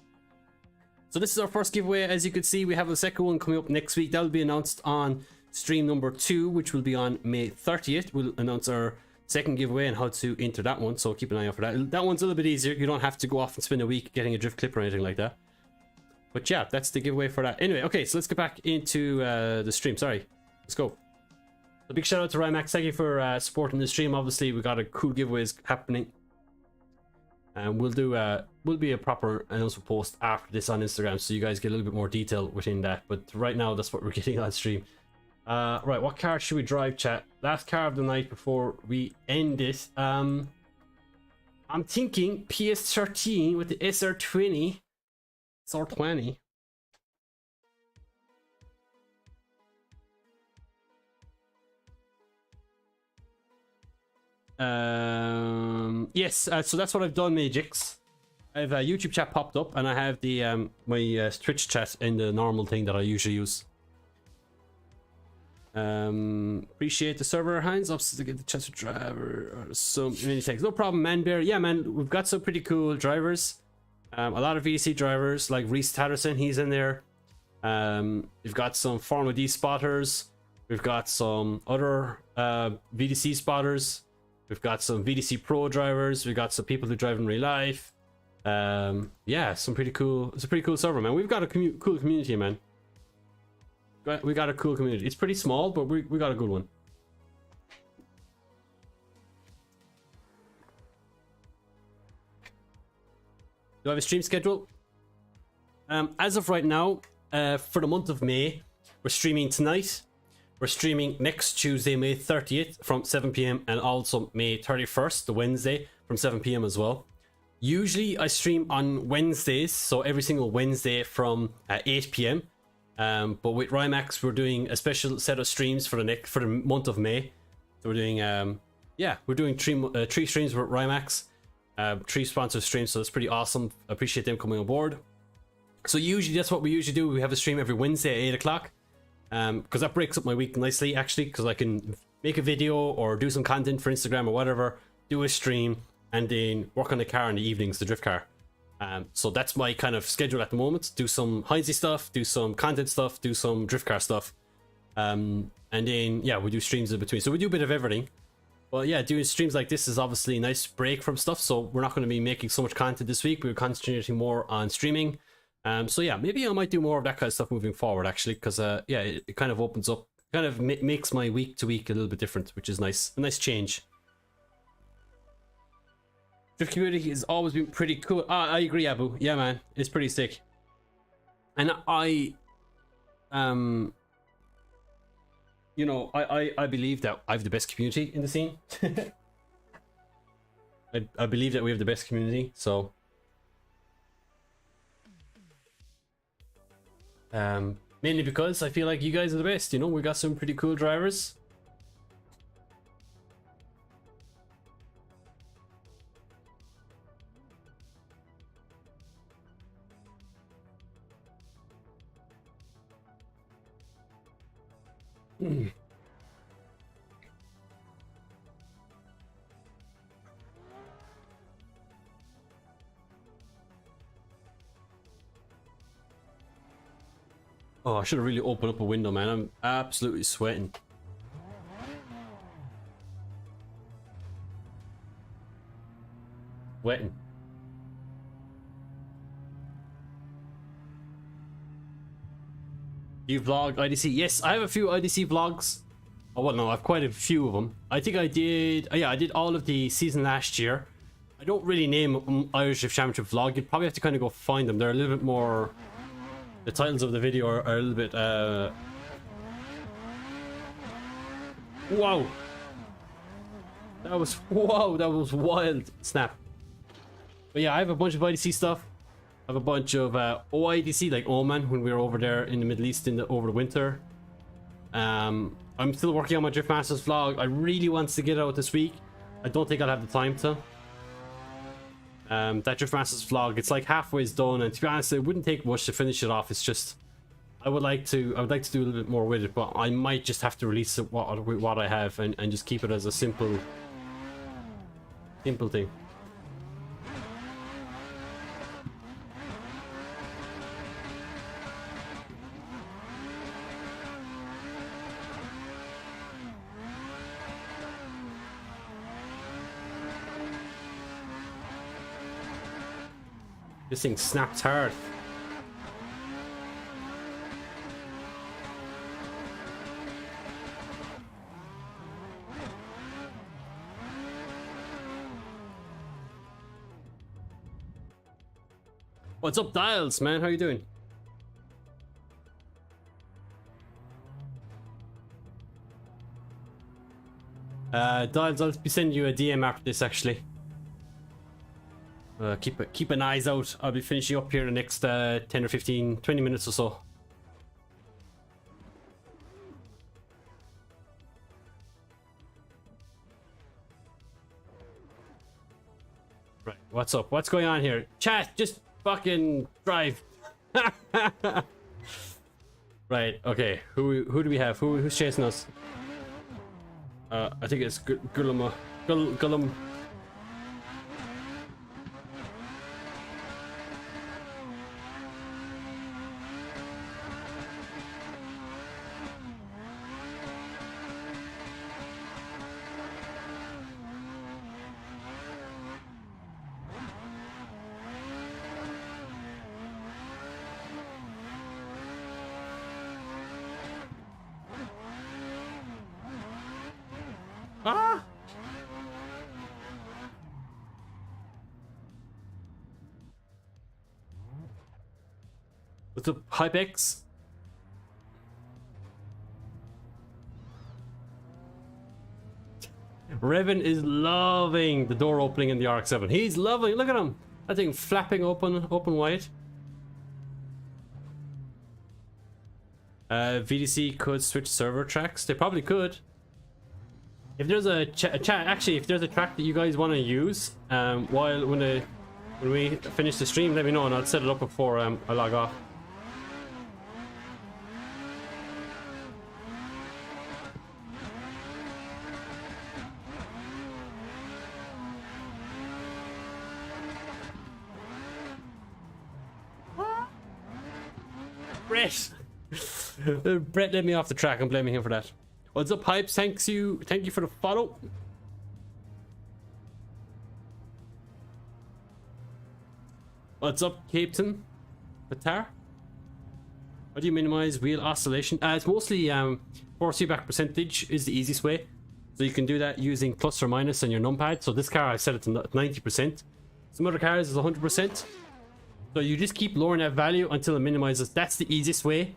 So this is our first giveaway. As you can see, we have a second one coming up next week. That'll be announced on stream number 2, which will be on May 30th. We'll announce our second giveaway and how to enter that one, so keep an eye out for that. That one's a little bit easier. You don't have to go off and spend a week getting a drift clip or anything like that. But yeah, that's the giveaway for that. Anyway, okay, so let's get back into the stream. Sorry, let's go. A big shout out to Rymax. Thank you for supporting the stream. Obviously, we got a cool giveaways happening, and we'll be a proper announcement post after this on Instagram, so you guys get a little bit more detail within that. But right now, that's what we're getting on stream. Right, what car should we drive, chat? Last car of the night before we end it. I'm thinking PS13 with the SR20. SR20. Yes, so that's what I've done, Magix. I have a YouTube chat popped up, and I have the my Twitch chat in the normal thing that I usually use. Appreciate the server, Heinz. Obviously, to get the chance to driver. So many thanks. No problem, man. Bear. Yeah, man. We've got some pretty cool drivers. A lot of VDC drivers like Reese Tatterson. He's in there. We've got some Formula D spotters. We've got some other VDC spotters. We've got some VDC Pro drivers. We've got some people who drive in real life. Yeah, some pretty cool. It's a pretty cool server, man. We've got a cool community, man. We got a cool community. It's pretty small, but we got a good one. Do I have a stream schedule? As of right now, for the month of May, we're streaming tonight. We're streaming next Tuesday, May 30th from 7 p.m. and also May 31st, the Wednesday, from 7 p.m. as well. Usually I stream on Wednesdays, so every single Wednesday from 8 p.m. But with Rymax, we're doing a special set of streams for the month of May. So we're doing we're doing three streams with Rymax, 3 sponsored streams, so that's pretty awesome. I appreciate them coming on board. So usually that's what we usually do. We have a stream every Wednesday at 8 o'clock. Because that breaks up my week nicely, actually, because I can make a video or do some content for Instagram or whatever, do a stream, and then work on the car in the evenings, the drift car. So that's my kind of schedule at the moment. Do some HynesZ stuff, do some content stuff, do some drift car stuff. And then, yeah, we do streams in between. So we do a bit of everything. Well, yeah, doing streams like this is obviously a nice break from stuff. So we're not going to be making so much content this week. We're concentrating more on streaming. So yeah, maybe I might do more of that kind of stuff moving forward, actually, because yeah, it kind of opens up, kind of makes my week to week a little bit different, which is nice, a nice change. Drift community has always been pretty cool. I agree, Abu. Yeah, man, it's pretty sick. And you know, I believe that I have the best community in the scene. I believe that we have the best community, so. Mainly because I feel like you guys are the best, you know, we got some pretty cool drivers. Oh, I should have really opened up a window, man. I'm absolutely sweating. Sweating. You vlog IDC? Yes, I have a few IDC vlogs. Oh, well, no, I have quite a few of them. I think I did. Yeah, I did all of the season last year. I don't really name Irish Drift Championship vlog. You'd probably have to kind of go find them. They're a little bit more. The titles of the video are a little bit. Wow. That was wild. Snap. But yeah, I have a bunch of IDC stuff. I have a bunch of OIDC, like Oman, when we were over there in the Middle East over the winter. I'm still working on my Driftmasters vlog. I really want to get it out this week. I don't think I'll have the time to. That Driftmasters vlog, it's like halfway done, and to be honest, it wouldn't take much to finish it off. It's just I would like to do a little bit more with it, but I might just have to release it what I have and just keep it as a simple thing. This thing snaps hard. What's up, Dials, man? How you doing? Dials, I'll be sending you a DM after this, actually. Keep an eyes out. I'll be finishing up here in the next 10 or 15, 20 minutes or so. Right, what's up? What's going on here? Chat, just fucking drive. Right, okay. Who do we have? Who's chasing us? I think it's Gullum. Ah! What's up, Hypex? Revan is loving the door opening in the RX-7. He's loving. Look at him. That thing flapping open wide. VDC could switch server tracks. They probably could. If there's a chat, actually, if there's a track that you guys want to use, when we finish the stream, let me know and I'll set it up before I log off. Brett! Brett let me off the track. I'm blaming him for that. What's up, Hypes? Thank you for the follow. What's up, Captain? Patar? How do you minimize wheel oscillation? It's mostly force feedback percentage is the easiest way. So you can do that using plus or minus on your numpad. So this car I set it to 90%. Some other cars is 100%. So you just keep lowering that value until it minimizes. That's the easiest way.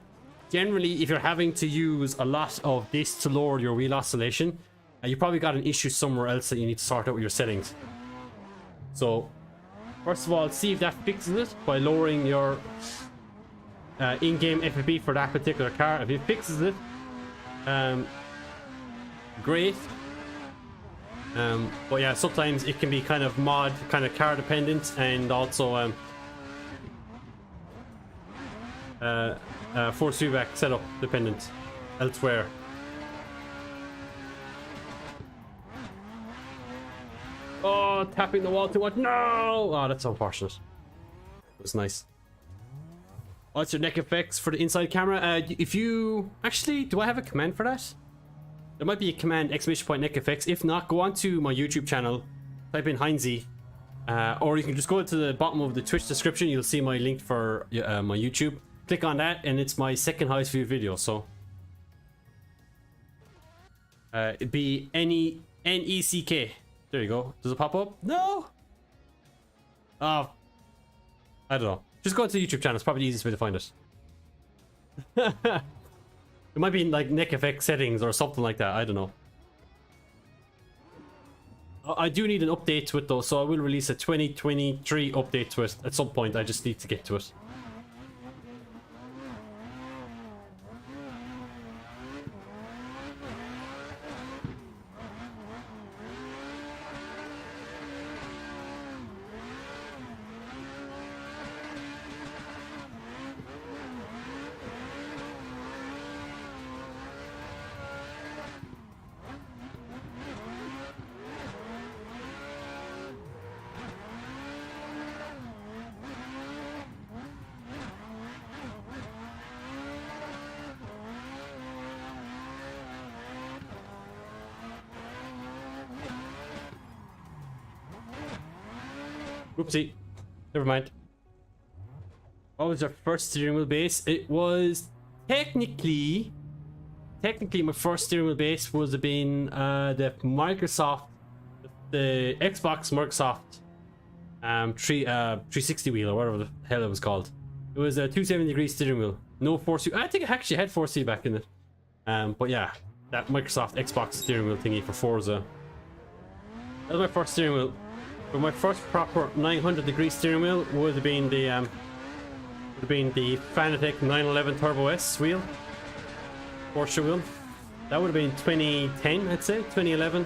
Generally, if you're having to use a lot of this to lower your wheel oscillation, you probably got an issue somewhere else that you need to sort out with your settings. So, first of all, see if that fixes it by lowering your in-game FFB for that particular car. If it fixes it, great. But yeah, sometimes it can be kind of kind of car dependent, and also force feedback setup dependent elsewhere. not tapping the wall too much. No! Oh, that's unfortunate. It was nice. What's your neck effects for the inside camera? If you... Actually, do I have a command for that? There might be a command, !neck effects. If not, go on to my YouTube channel, type in HynesZ. Or you can just go to the bottom of the Twitch description. You'll see my link for my YouTube. Click on that, and it's my second highest viewed video. So it'd be NECK. There you go. Does it pop up? No. Oh, I don't know. Just go to the YouTube channel. It's probably the easiest way to find it. It might be in like neck effect settings or something like that. I don't know. I do need an update to it though, so I will release a 2023 update to it at some point. I just need to get to it. Oopsie. Never mind. What was our first steering wheel base? It was technically my first steering wheel base would have been the Microsoft, the Xbox Microsoft 360 wheel or whatever the hell it was called. It was a 270-degree steering wheel. No force. I think it actually had 4C back in it. But yeah, that Microsoft Xbox steering wheel thingy for Forza. That was my first steering wheel. But my first proper 900-degree steering wheel would have been the Fanatec 911 Turbo S wheel, Porsche wheel. That would have been 2010, I'd say, 2011.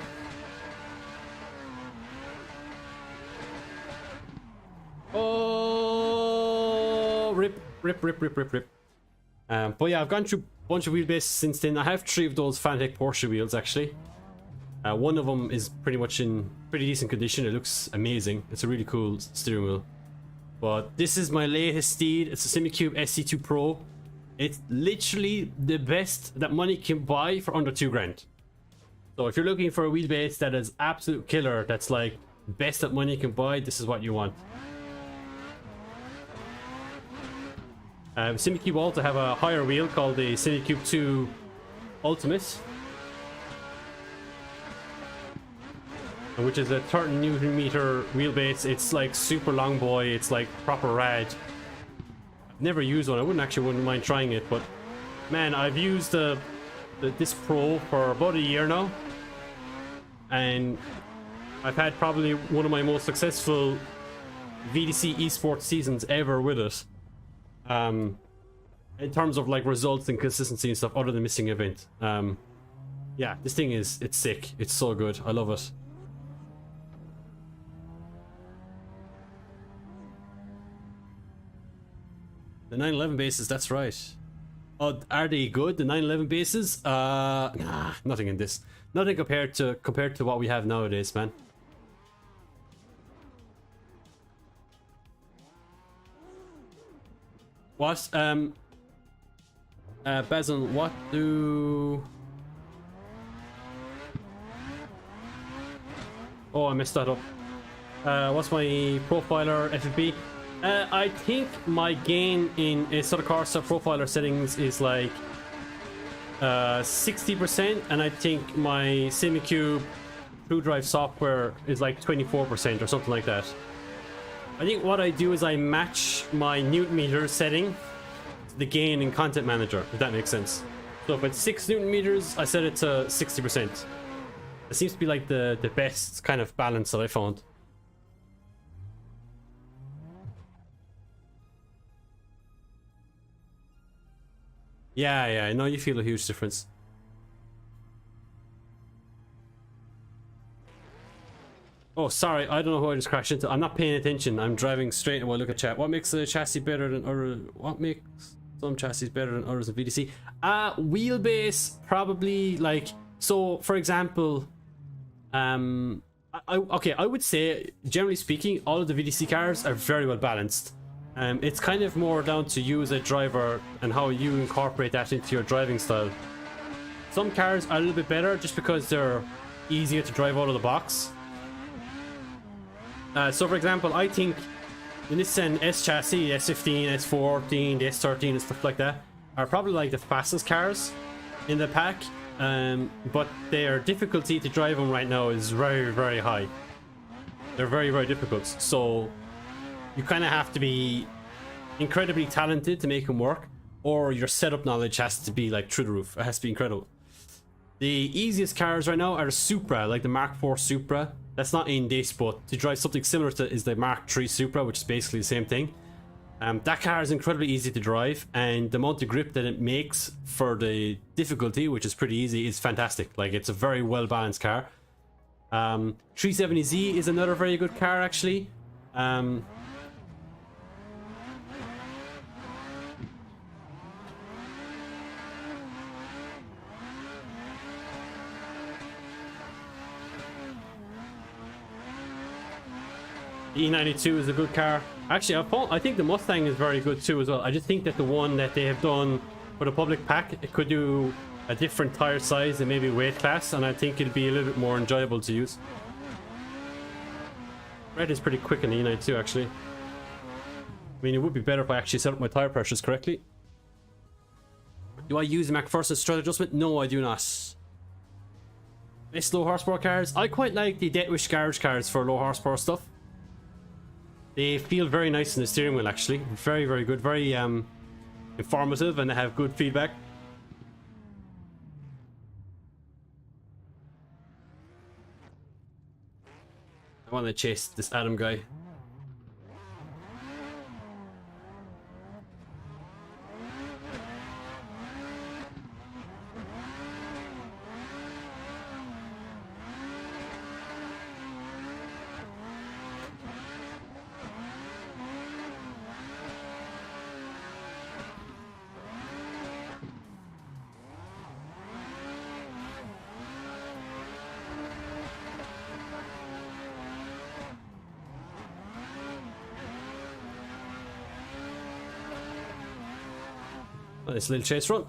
Oh, rip. But yeah, I've gone through a bunch of wheelbases since then. I have 3 of those Fanatec Porsche wheels actually. One of them is pretty much in pretty decent condition. It looks amazing. It's a really cool steering wheel. But this is my latest steed. It's a Simucube SC2 Pro. It's literally the best that money can buy for under 2 grand. So if you're looking for a wheelbase that is absolute killer, that's like best that money can buy, this is what you want. Simucube also have a higher wheel called the Simucube 2 Ultimate, which is a 30 Newton meter wheelbase. It's like super long boy. It's like proper rad. I've never used one. I wouldn't mind trying it, but man, I've used this Pro for about a year now, and I've had probably one of my most successful VDC esports seasons ever with it. In terms of like results and consistency and stuff, other than missing an event. Yeah, this thing it's sick. It's so good. I love it. The 911 bases, that's right. Oh, are they good? The 911 bases? Nah, nothing in this. Nothing compared to what we have nowadays, man. What? Basil, what do... Oh, I messed that up. What's my profiler FFP? I think my gain in a Soda Corsa profiler settings is like 60%, and I think my Simucube True Drive software is like 24% or something like that. I think what I do is I match my Newton meter setting to the gain in Content Manager, if that makes sense. So if it's 6 Newton meters, I set it to 60%. It seems to be like the best kind of balance that I found. Yeah, I know you feel a huge difference. Oh, sorry, I don't know who I just crashed into. I'm not paying attention. I'm driving straight and I look at chat. What makes a chassis better than other? What makes some chassis better than others in VDC? Wheelbase, probably like. So, for example, I Okay, I would say, generally speaking, all of the VDC cars are very well balanced. It's kind of more down to you as a driver and how you incorporate that into your driving style. Some cars are a little bit better just because they're easier to drive out of the box. So for example, I think the Nissan S chassis, S15, S14, the S13 and stuff like that are probably like the fastest cars in the pack. But their difficulty to drive them right now is very, very high. They're very, very difficult. So you kind of have to be incredibly talented to make them work, or your setup knowledge has to be like through the roof. It has to be incredible. The easiest cars right now are the Supra, like the Mark IV Supra. That's not in this, but to drive something similar to is the Mark III Supra, which is basically the same thing. That car is incredibly easy to drive, and the amount of grip that it makes for the difficulty, which is pretty easy, is fantastic. Like, it's a very well balanced car. 370Z is another very good car, actually. E92 is a good car. Actually, I think the Mustang is very good too as well. I just think that the one that they have done for the public pack, it could do a different tire size and maybe weight class, and I think it'd be a little bit more enjoyable to use. Red is pretty quick in the E92 actually. I mean, it would be better if I actually set up my tire pressures correctly. Do I use the McPherson strut adjustment? No, I do not. Best low horsepower cars? I quite like the Detwish garage cars for low horsepower stuff. They feel very nice in the steering wheel actually. Very, very good. Very informative, and they have good feedback. I want to chase this Adam guy. Nice little chase run.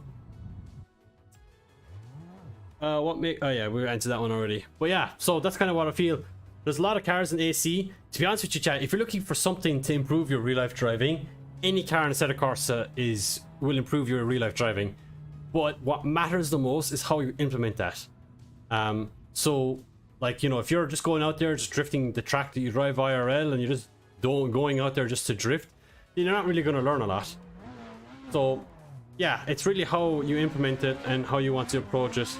Oh yeah, we answered that one already. But yeah, so that's kind of what I feel. There's a lot of cars in AC. To be honest with you, chat, if you're looking for something to improve your real life driving, any car in Assetto Corsa will improve your real life driving. But what matters the most is how you implement that. So, like, you know, if you're just going out there, just drifting the track that you drive IRL, and you're just going out there just to drift, then you're not really going to learn a lot. So yeah, it's really how you implement it and how you want to approach it.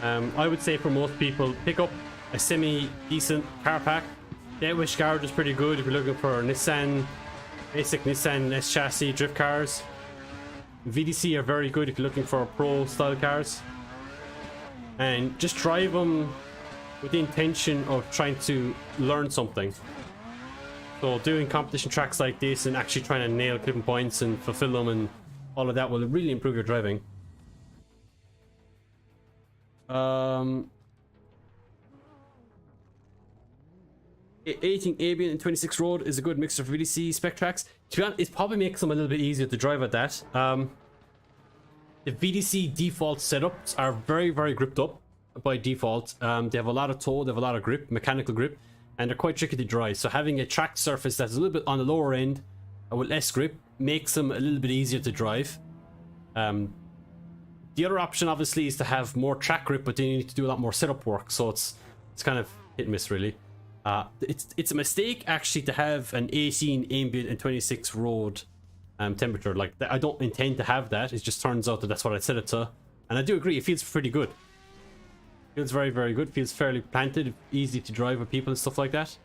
I would say for most people, pick up a semi-decent car pack. Detwish garage is pretty good if you're looking for basic Nissan S chassis drift cars. VDC are very good if you're looking for pro style cars. And just drive them with the intention of trying to learn something. So doing competition tracks like this and actually trying to nail clipping points and fulfill them and all of that will really improve your driving. 18 ambient and 26 road is a good mixture for VDC spec tracks. To be honest, it probably makes them a little bit easier to drive at that. The VDC default setups are very, very gripped up by default. They have a lot of toe, they have a lot of grip, mechanical grip, and they're quite tricky to drive. So having a track surface that's a little bit on the lower end with less grip makes them a little bit easier to drive. The other option obviously is to have more track grip, but then you need to do a lot more setup work. So it's kind of hit and miss really. It's a mistake actually to have an 18 ambient and 26 road temperature. Like, I don't intend to have that. It just turns out that that's what I set it to, and I do agree it feels pretty good. Feels very, very good. Feels fairly planted, easy to drive with people and stuff like that.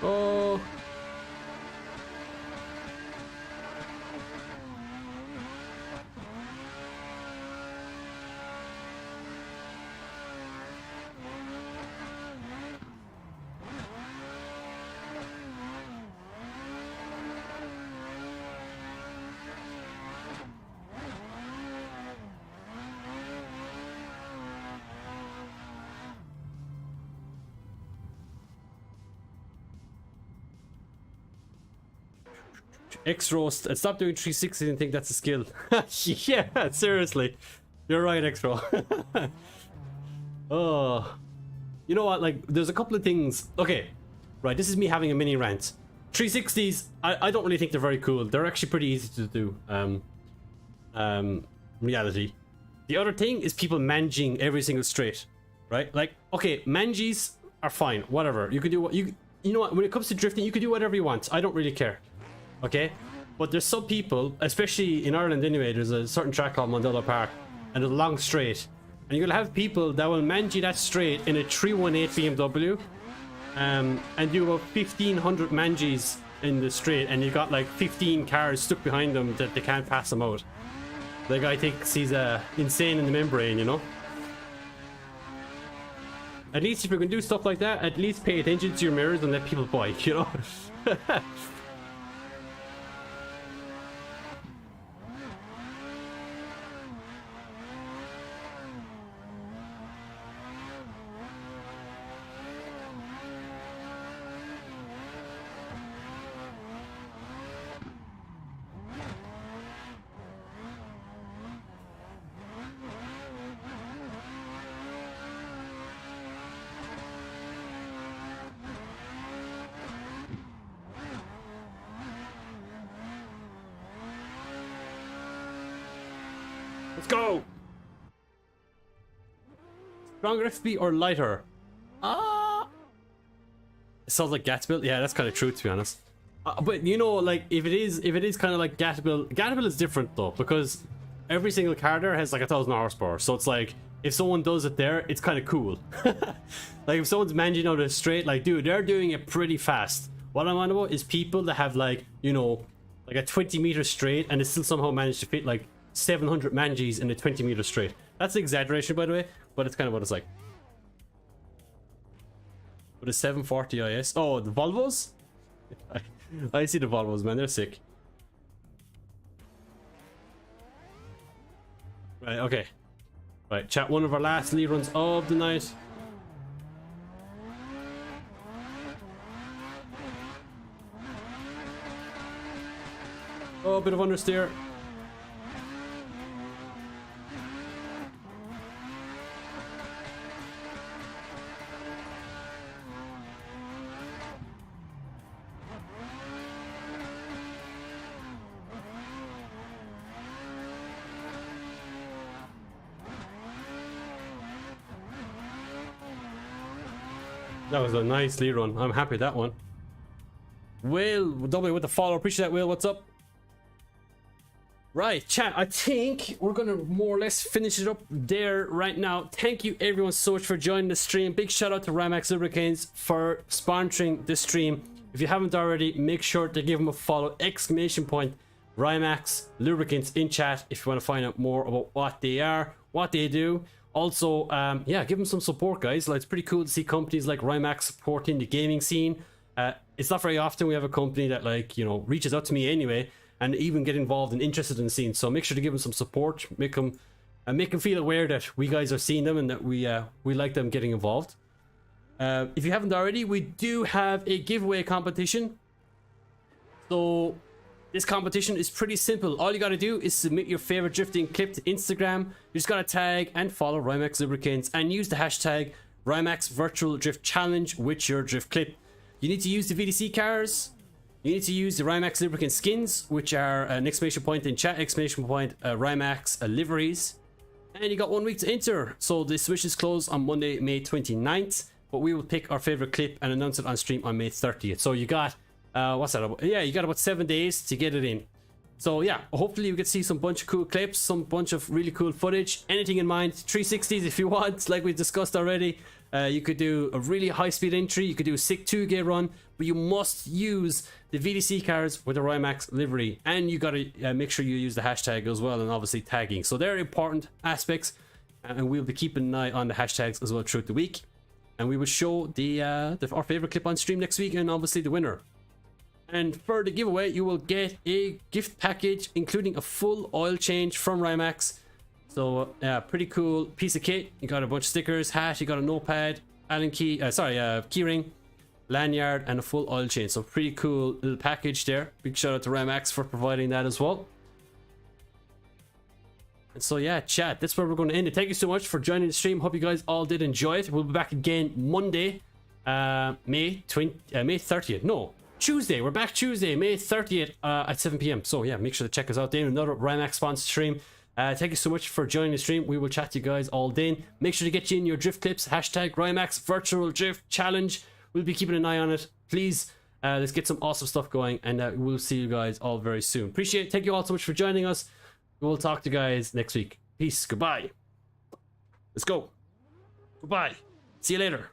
Oh. X-Roast, and stop doing 360 and think that's a skill. Yeah, seriously. You're right, X-Ro. Oh. You know what, like, there's a couple of things. Okay, right, this is me having a mini rant. 360s, I don't really think they're very cool. They're actually pretty easy to do. Reality. The other thing is people managing every single straight, right? Like, okay, manges are fine, whatever. You can do what you know what, when it comes to drifting, you can do whatever you want. I don't really care. Okay? But there's some people, especially in Ireland anyway, there's a certain track called Mondella Park, and it's a long straight. And you're gonna have people that will manage that straight in a 318 BMW, and do about 1500 manges in the straight, and you've got like 15 cars stuck behind them that they can't pass them out. The guy thinks he's insane in the membrane, you know? At least if you're gonna do stuff like that, at least pay attention to your mirrors and let people bike, you know? Let's go! Stronger FP or lighter? It sounds like Gatsbill. Yeah, that's kind of true, to be honest. But you know, like, if it is kind of like Gatsbill is different though, because every single car there has like 1,000 horsepower. So it's like, if someone does it there, it's kind of cool. Like, if someone's managing out a straight, like, dude, they're doing it pretty fast. What I'm on about is people that have, like, you know, like a 20-meter straight, and they still somehow manage to fit like 700 manges in a 20-meter straight. That's an exaggeration, by the way, but it's kind of what it's like. With a 740 IS. Oh, the Volvos? I see the Volvos, man. They're sick. Right, okay. Right, chat, one of our last lead runs of the night. Oh, a bit of understeer. That was a nice lead run. I'm happy with that one. Will, W with the follow. Appreciate that, Will. What's up? Right, chat, I think we're gonna more or less finish it up there right now. Thank you everyone so much for joining the stream. Big shout out to Rymax Lubricants for sponsoring the stream. If you haven't already, make sure to give them a follow. Exclamation point Rymax Lubricants in chat if you want to find out more about what they are, what they do. Also, yeah, give them some support, guys. Like, it's pretty cool to see companies like Rymax supporting the gaming scene. It's not very often we have a company that, like, you know, reaches out to me anyway, and even get involved and interested in the scene. So make sure to give them some support, make them feel aware that we guys are seeing them and that we like them getting involved. If you haven't already, we do have a giveaway competition. So this competition is pretty simple. All you gotta do is submit your favorite drifting clip to Instagram. You just gotta tag and follow Rymax Lubricants and use the hashtag Rymax Virtual Drift Challenge with your drift clip. You need to use the VDC cars. You need to use the Rymax Lubricant skins, which are an exclamation point in chat, exclamation point Rymax liveries. And you got 1 week to enter. So the switch is closed on Monday, May 29th. But we will pick our favorite clip and announce it on stream on May 30th. So you got what's that about? Yeah, you got about 7 days to get it in. So yeah, hopefully you get to see some bunch of cool clips, some bunch of really cool footage. Anything in mind, 360s if you want, like we discussed already. You could do a really high speed entry, you could do a sick 2-gear run, but you must use the VDC cars with the Rymax livery, and you gotta make sure you use the hashtag as well, and obviously tagging. So they're important aspects, and we'll be keeping an eye on the hashtags as well throughout the week. And we will show our favorite clip on stream next week, and obviously the winner. And for the giveaway, you will get a gift package including a full oil change from Rymax. So yeah, pretty cool piece of kit. You got a bunch of stickers, hat, you got a notepad, Allen key, keyring, lanyard, and a full oil change. So pretty cool little package there. Big shout out to Rymax for providing that as well. And so yeah, chat, that's where we're going to end it. Thank you so much for joining the stream. Hope you guys all did enjoy it. We'll be back again Monday, May 30th. No, Tuesday. We're back Tuesday, May 30th at 7 p.m. So yeah, make sure to check us out then. Another Rymax sponsored stream. Thank you so much for joining the stream. We will chat to you guys all day. Make sure to get you in your drift clips. Hashtag Rymax Virtual Drift Challenge. We'll be keeping an eye on it. Please, let's get some awesome stuff going, and we'll see you guys all very soon. Appreciate it. Thank you all so much for joining us. We'll talk to you guys next week. Peace. Goodbye. Let's go. Goodbye. See you later.